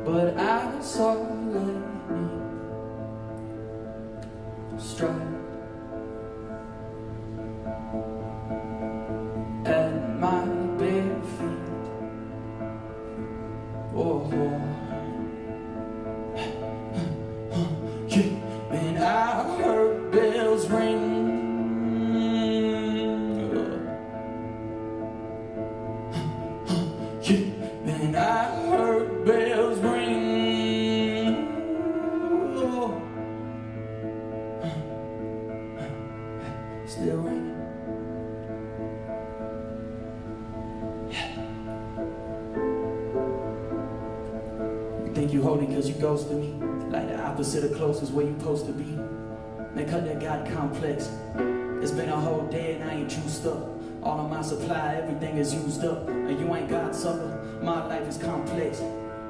Speaker 16: but I saw lightning strike at my bare feet. Oh, yeah, and I heard bells ring. Yeah, and I heard bells ring. Oh, still ringing. You think you holy cause you ghosted me, like the opposite of close is where you supposed to be. Man, cut that God complex. It's been a whole day and I ain't juiced up. All of my supply, everything is used up. And you ain't God sucker, my life is complex.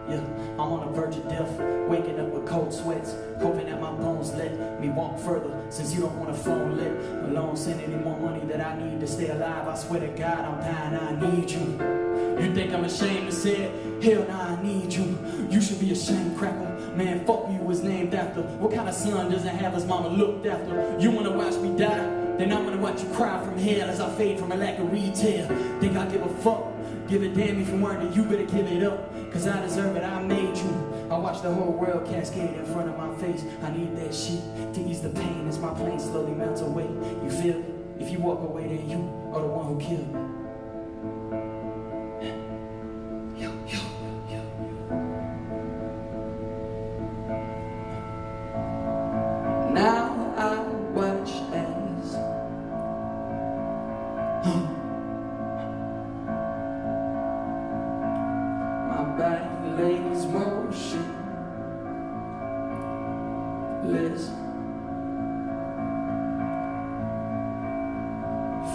Speaker 16: Yeah, I'm on the verge of death, waking up with cold sweats, hoping that my bones let me walk further, since you don't want a phone lit. Alone send any more money that I need to stay alive. I swear to God, I'm dying, I need you. You think I'm ashamed to say it? Hell nah, I need you. You should be ashamed, cracker. Man, fuck who you was named after. What kind of son doesn't have his mama looked after? You wanna watch me die? Then I'm gonna watch you cry from hell as I fade from a lack of retail. Think I give a fuck? Give a damn if you weren't, then you better give it up. Cause I deserve it, I made you. I watch the whole world cascade in front of my face. I need that shit to ease the pain as my plane slowly melts away. You feel it? If you walk away, then you are the one who killed me. Now I watch as my body lays motionless,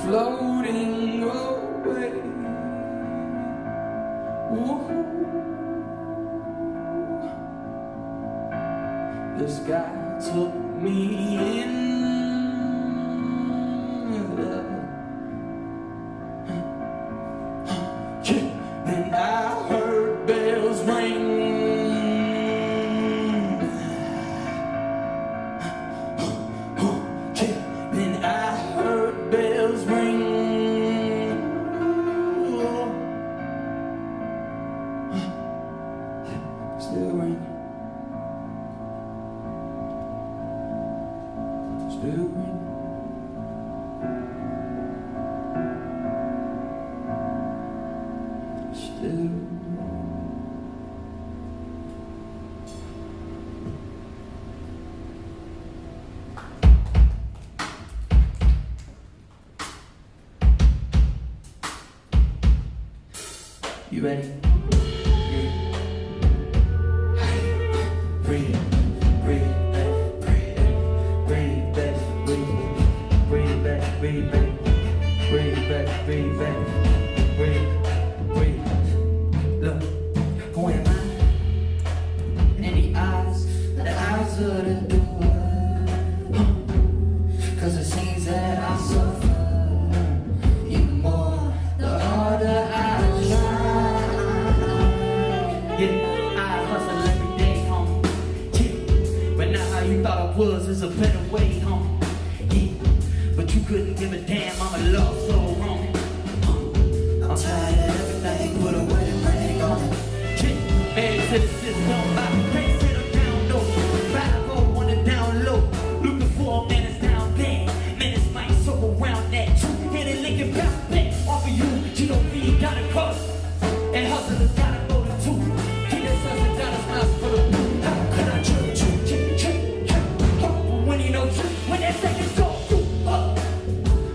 Speaker 16: floating away. Ooh. This guy took me in. Then I heard bells ring. Then I heard bells ring. Still ringing. Still ringing. Still. You ready? Breathe, breathe back, breathe back, breathe back, breathe back, breathe back, breathe back, breathe back, breathe couldn't give a damn. I'm a love so wrong. I'm tired of everything, put a wedding ring on it. Chick, married to the system, my face hit them down low. 5-0 on the down low. Looking for a man that's down there. Man, it's might so around that. Two hit it, lick it, bounce back. Off of you, G.O.V. got a cut. And hustlers got a motive too. Keep that $1,000 miles for the blue. How could I judge you? When you know truth, when that second go through,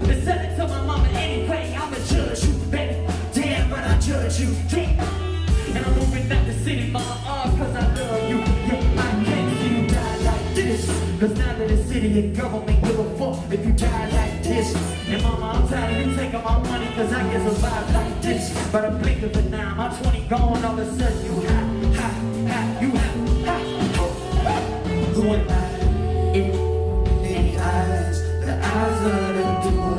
Speaker 16: they sell it to my mama anyway. I'ma judge you, baby. Damn, but I judge you. Yeah. And I'm moving out the city, mama, cause I love you. Yeah, I can't see you die like this. Cause now that the city and government give a fuck if you die like this. And mama, I'm tired of you taking my money cause I can survive like this. But I blink of an eye, my 20 gone, all of a sudden you high, you high. Who am I? In the eyes of the doer.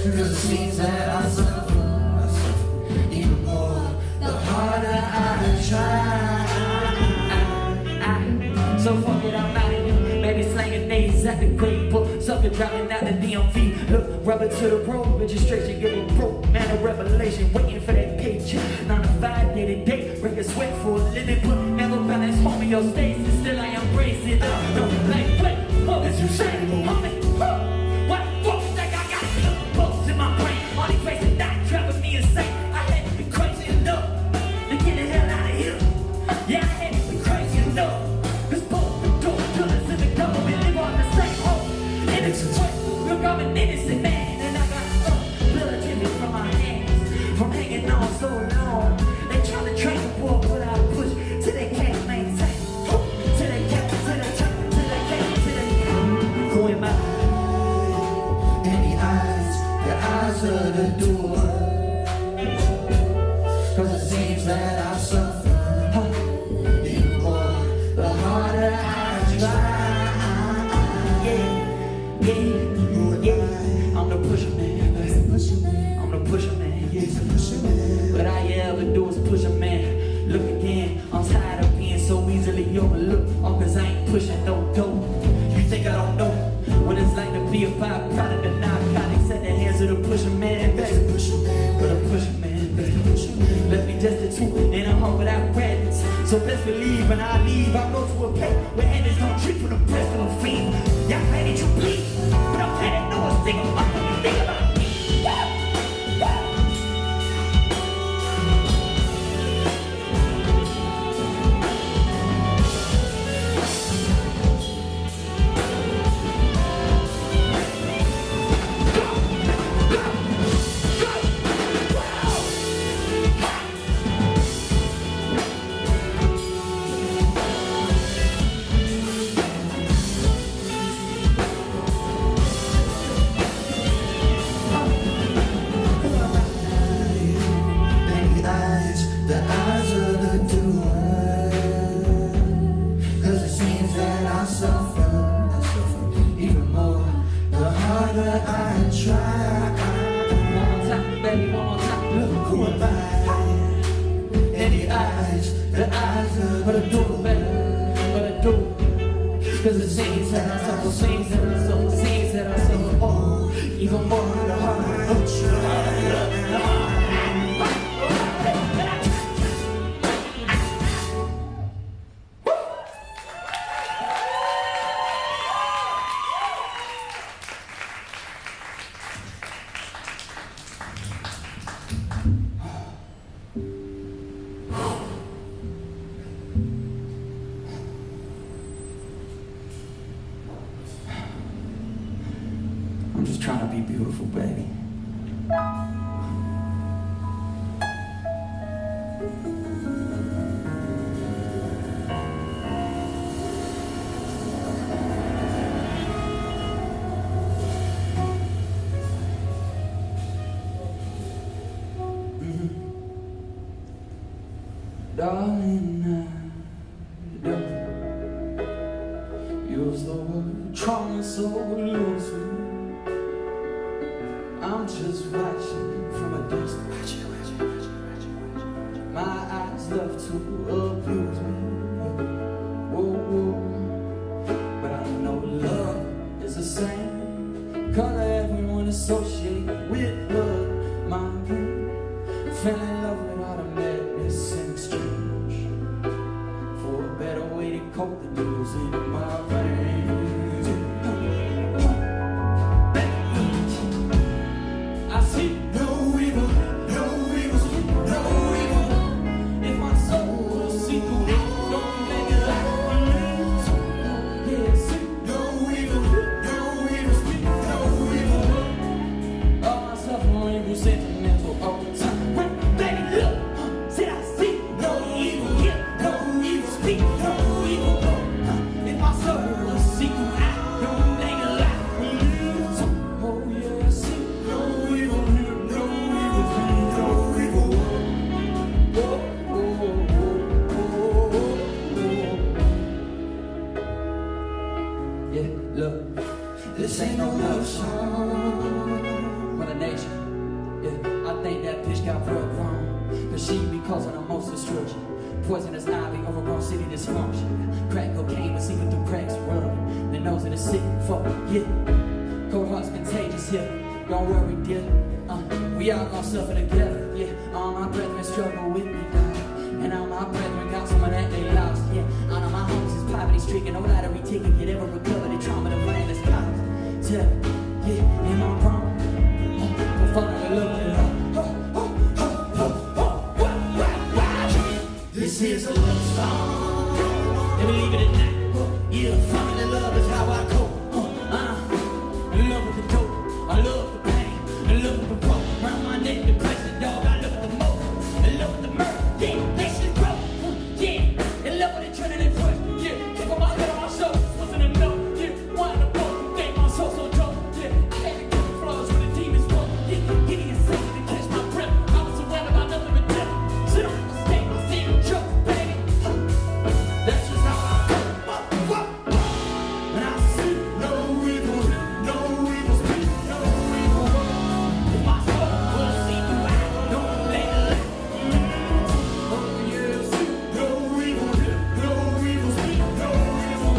Speaker 16: Cause it seems that I suffer even more the harder I try. So fuck it, I'm out of here. Baby slanging days at the great book. Sucker driving out the DMV. Look, rubber to the road, registration give a broke man a revelation. Waiting for that paycheck. 9 to 5, day to day. Break a sweat for a living, but never balance homeostasis. Still I embrace it. No, like, wait, what did you say, homie? What the fuck? Like I got bolts in my brain. All these races that driving me insane. I had to be crazy enough to get the hell out of here. Yeah, I had to be crazy enough. Cause both the dope killers and the government live on the same hole. And it's a choice. Look, I'm an innocent man. And I got blood dripping from my hands. From hanging on so long. They trying to train the boy without a push. Till they can't maintain. Till they can't, till they can't, till they can't, till they can't. Who am I? In the eyes of the doer. Cause it seems that I suffer even more the harder I try. Yeah. I'm the pusher man. I'm the pusher man. Yeah. What I ever do is push a man. Look again, I'm tired of being so easily overlooked. All cause I ain't pushing no dope. You think I don't know what it's like to be a byproduct of narcotics at the hands of the pusher man, baby. But a pusher man, baby. Left me destitute in a home without credits. So best believe when I leave, I go to a place where handers don't treat for the breast of a fiend. Y'all mad that you bleed, but I'm glad I know a single motherfucking thing about me. Cause it seems that I suffer, seems that I suffer, seems that I suffer, oh, even more the harder I try. I'm just trying to be beautiful, baby. Darling, I don't use the word trauma so loosely. I'm just watching from a distance. My eyes love to abuse me. Whoa, whoa. But I know love is the same. color everyone associated with love. My brain fell in love with all the madness in exchange for a better way to cope the needles in my veins. I see no evil, no evil, no evil. If my soul will see through it, don't make it like yeah, see no evil, no evil, speak no evil. All my suffering, evil sentimental all the time. Baby, look, said I see no evil, yeah, no evil, speak no evil. If my soul will see through it, don't make it like oh yeah, see no evil, no evil, speak no evil. Oh, oh, oh, oh, oh. Yeah, look, this ain't no love song, but a nation. Yeah, I think that pitch got rubbed wrong, cause she be causing the most destruction. Poisonous ivy, overgrown city dysfunction. Crack cocaine, but seeping through cracks, rubbing the nose of the sick, fuck, yeah. Cold heart's contagious, yeah, don't worry, dear. We all gonna suffer together, yeah. All my brethren struggle with me, dog. And all my brethren got some of that they lost, yeah. All of my homies is poverty-stricken, no lottery ticket could ever recover the trauma the violence caused. Tell me, yeah, am I wrong? For falling in love with love. This is a love song. And believe it or not, yeah, falling in love is how I cope. In love with the dope, I love the pain, I love the rope around my neck, the pressure, dog. I love the most, I love the murder, yeah, that shit grow, yeah. In love with the adrenaline rush, yeah. Keep on my head on my shoulders, wasn't enough, yeah. Wanted to walk, think my soul so dope, yeah. I had to kill the flaws where the demons walk, yeah. Give me a second to catch my breath. I was surrounded by nothing but death. Sit on the stage, I see the joke, baby. That's just how I go. And I see no evil, no evil, speak no evil. If my soul will see through, I don't let it lie. Oh yeah, see no evil, no evil, speak no evil.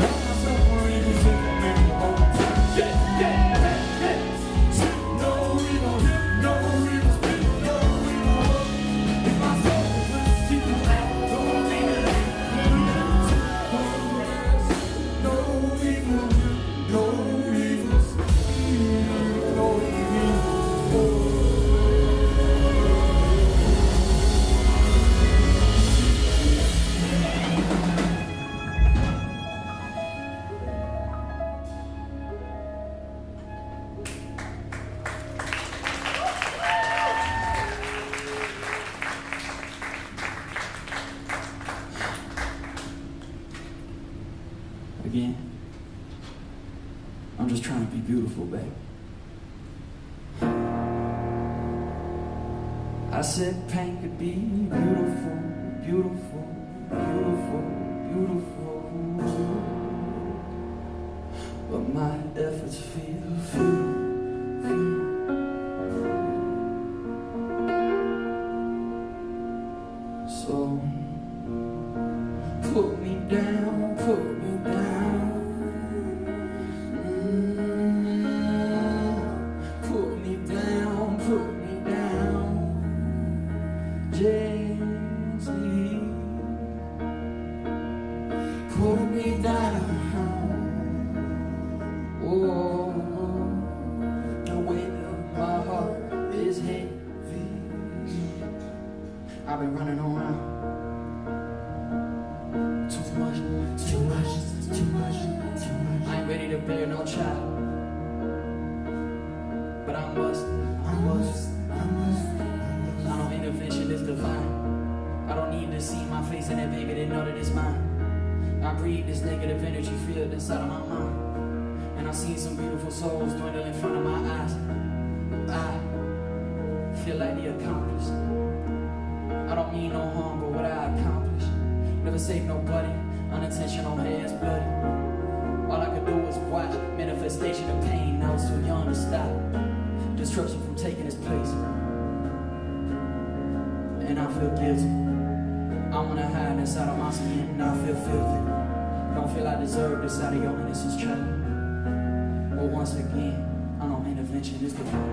Speaker 16: All my suffering is in the middle all the time. Yeah, yeah, yeah, yeah. See no evil, no evil, speak no evil. If my soul will see through, I don't let it lie. No evil, no evil, no evil. Again, I'm just trying to be beautiful, babe. I said pain could be beautiful, beautiful, beautiful, beautiful. But my efforts feel futile. So put me down, put me down. Put me down, put me down. Gently put me down. Oh, the weight of my heart is heavy. I've been running around. Too much, too much, too much, too much. I ain't ready to bear no child. But I must. I know intervention is divine. I don't need to see my face in that baby to know that it's mine. I breathe this negative energy field inside of my mind. And I see some beautiful souls dwindle in front of my eyes. I feel like the accomplished. I don't mean no harm, but what I accomplished. Never saved nobody, unintentional hands bloody. All I could do was watch manifestation of pain. I was too young to stop destruction from taking its place. And I feel guilty. I wanna hide inside of my skin, and I feel filthy. Don't feel I deserve this out of your innocence, child. But once once again. I know intervention is the one.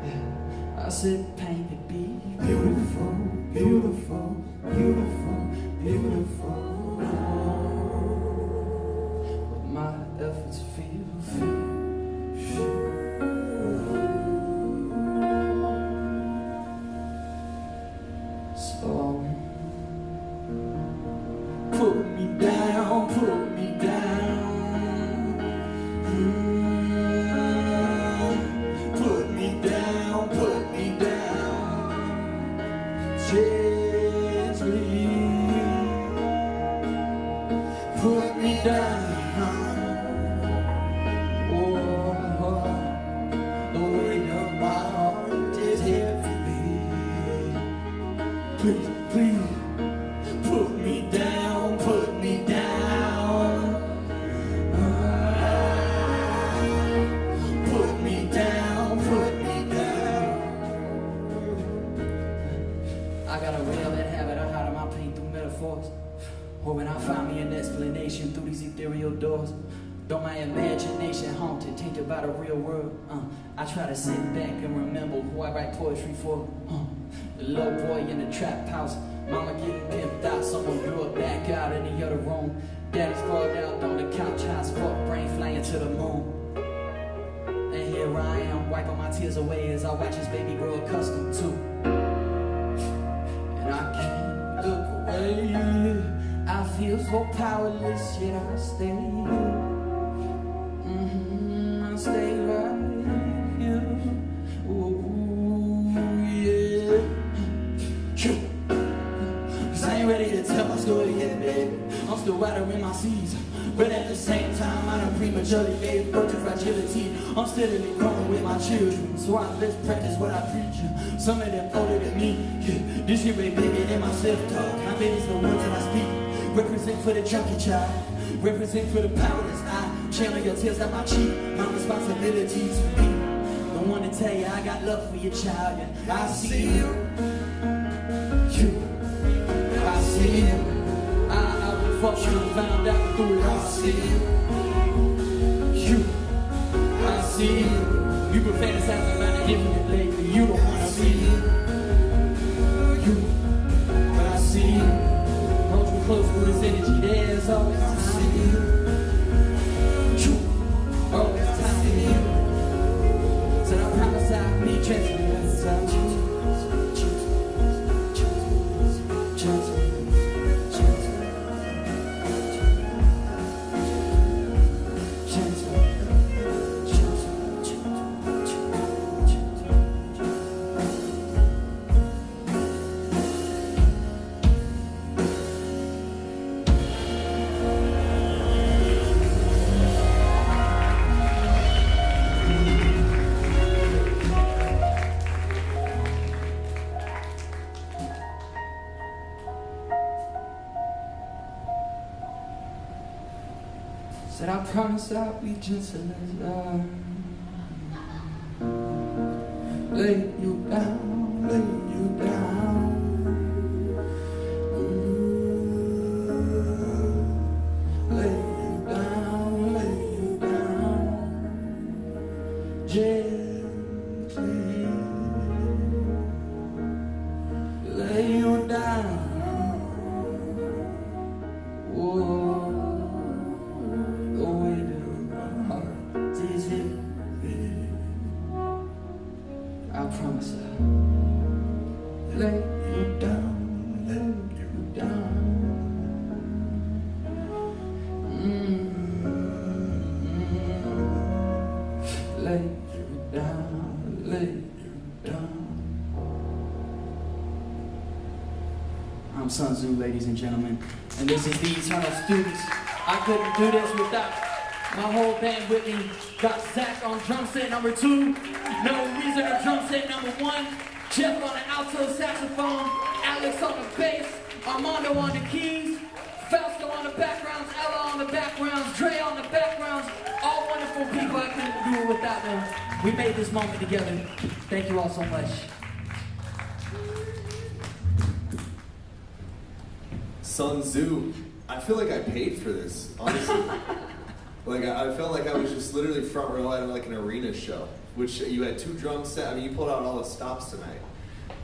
Speaker 16: Yeah. I said, paint it be beautiful, beautiful, beautiful, beautiful. But my efforts feel so put me down, put me down. Put me down, put me down. Gently put me down. The weight of my heart is heavy. Please, please, put me down, put me down. Put me down, put me down. I got a real bad habit of hiding my pain through metaphors. Or when I find me an explanation through these ethereal doors. Though my imagination haunted, tainted by the real world, I try to sit back and remember who I write poetry for. The little boy in the trap house, mama getting pimped out, someone blew it back out in the other room. Daddy's sprawled out on the couch, high as fuck, brain flying to the moon. And here I am, wiping my tears away as I watch his baby grow accustomed to. And I can't look away. I feel so powerless, yet I stay here. I stay right here. Ooh, yeah. Cause I ain't ready to tell my story yet, baby. I'm still watering my seeds. But at the same time, I done prematurely gave birth to fragility. I'm steadily growing with my children, so I let's practice what I preach. Some of them older than me. Yeah. This shit way bigger than my self-talk. I bet it's the words that I speak. Represent for the junkie child. Represent for the powerless. I channel your tears out my cheek. My responsibilities for me. Don't want to tell you I got love for your child. Yeah. I see you. I see you. I would fuck when I found out through it. I see you. I see you. You been fantasizing about it infinite lately. You don't want to see you. But I see you. Hold you close with his energy. There's always time. I see you. Always time for you. Said I promise I'll be transparent. Said I promise I'll be gentle as I lay you down, lay you down. Lay you down, lay you down. Gently lay you down. Whoa. I promise I'll lay you down, lay you down. Lay you down, lay you down. I'm Sun Tzu, ladies and gentlemen, and this is the Eternal Students. I couldn't do this without my whole band with me. Got Zach on drum set number 2, No Reason on drum set number 1, Jeff on the alto saxophone, Alex on the bass, Armando on the keys, Fausto on the backgrounds, Ella on the backgrounds, Dre on the backgrounds, all wonderful people. I couldn't do it without them. We made this moment together. Thank you all so much.
Speaker 5: Sun Tzu. I feel like I paid for this, honestly. Like I felt like I was just literally front row at like an arena show, which you had 2 drum sets. I mean, you pulled out all the stops tonight.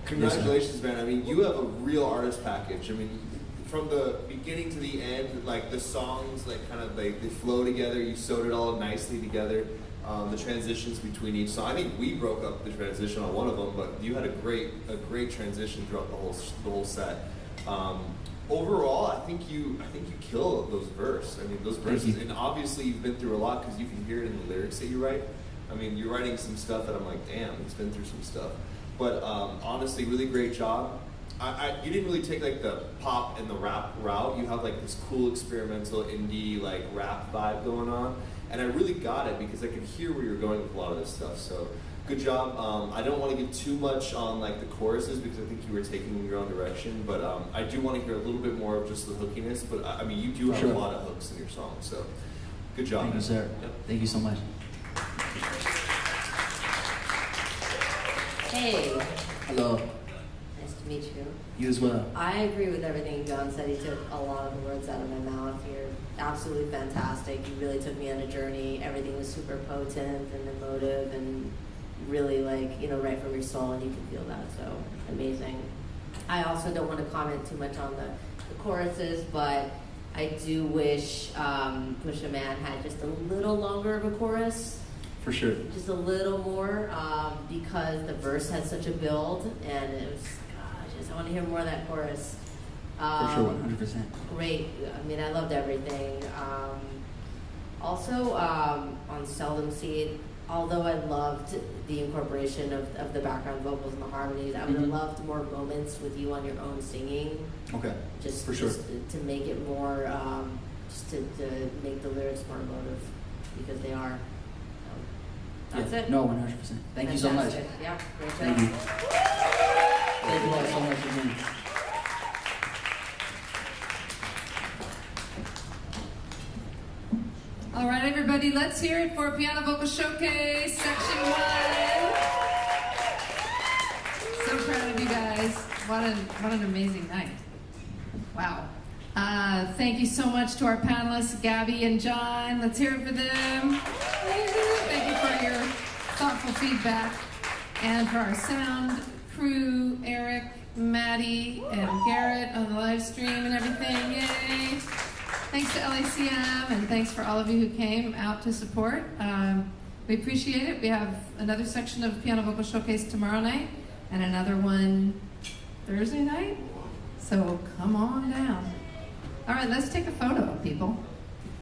Speaker 5: Congratulations, man. I mean, you have a real artist package. I mean, from the beginning to the end, like the songs, like kind of like they flow together. You sewed it all nicely together. The transitions between each song. I think we broke up the transition on one of them, but you had a great transition throughout the whole set. Overall, I think you kill those verses. I mean, those verses, and obviously you've been through a lot because you can hear it in the lyrics that you write. I mean, you're writing some stuff that I'm like, damn, he's been through some stuff. But honestly, really great job. You didn't really take like the pop and the rap route. You have like this cool experimental indie like rap vibe going on, and I really got it because I could hear where you're going with a lot of this stuff. So good job. I don't want to get too much on like the choruses because I think you were taking in your own direction. But I do want to hear a little bit more of just the hookiness. But I mean, you do have a lot of hooks in your song. So good job.
Speaker 17: Thank you, sir.
Speaker 5: Yep.
Speaker 17: Thank you so much.
Speaker 6: Hey,
Speaker 17: Hello.
Speaker 6: nice to meet you.
Speaker 17: You as well.
Speaker 6: I agree with everything John said. He took a lot of the words out of my mouth. You're absolutely fantastic. You really took me on a journey. Everything was super potent and emotive and really like, right from your soul, and you can feel that. So amazing. I also don't want to comment too much on the choruses, but I do wish Push a Man had just a little longer of a chorus.
Speaker 17: For sure.
Speaker 6: Just a little more, because the verse had such a build, and it was, gosh, I want to hear more of that chorus.
Speaker 17: For sure, 100%.
Speaker 6: Great. I mean, I loved everything. Also, on Seldom Seed, although I loved the incorporation of the background vocals and the harmonies, I would have loved more moments with you on your own singing.
Speaker 17: Okay.
Speaker 6: Just,
Speaker 17: for sure.
Speaker 6: just to make it more, just to make the lyrics more emotive, because they are. That's it.
Speaker 17: No, 100%. Thank you so much.
Speaker 6: Fantastic. Yeah, great job.
Speaker 17: Thank you. Thank you all so much again.
Speaker 1: All right, everybody, let's hear it for Piano Vocal Showcase, Section 1. So proud of you guys. What an amazing night. Wow. Thank you so much to our panelists, Gabby and John. Let's hear it for them. Thank you for your thoughtful feedback. And for our sound crew, Eric, Maddie, and Garrett on the live stream and everything. Yay! Thanks to LACM, and thanks for all of you who came out to support. We appreciate it. We have another section of Piano Vocal Showcase tomorrow night, and another one Thursday night. So come on down. All right, let's take a photo, people.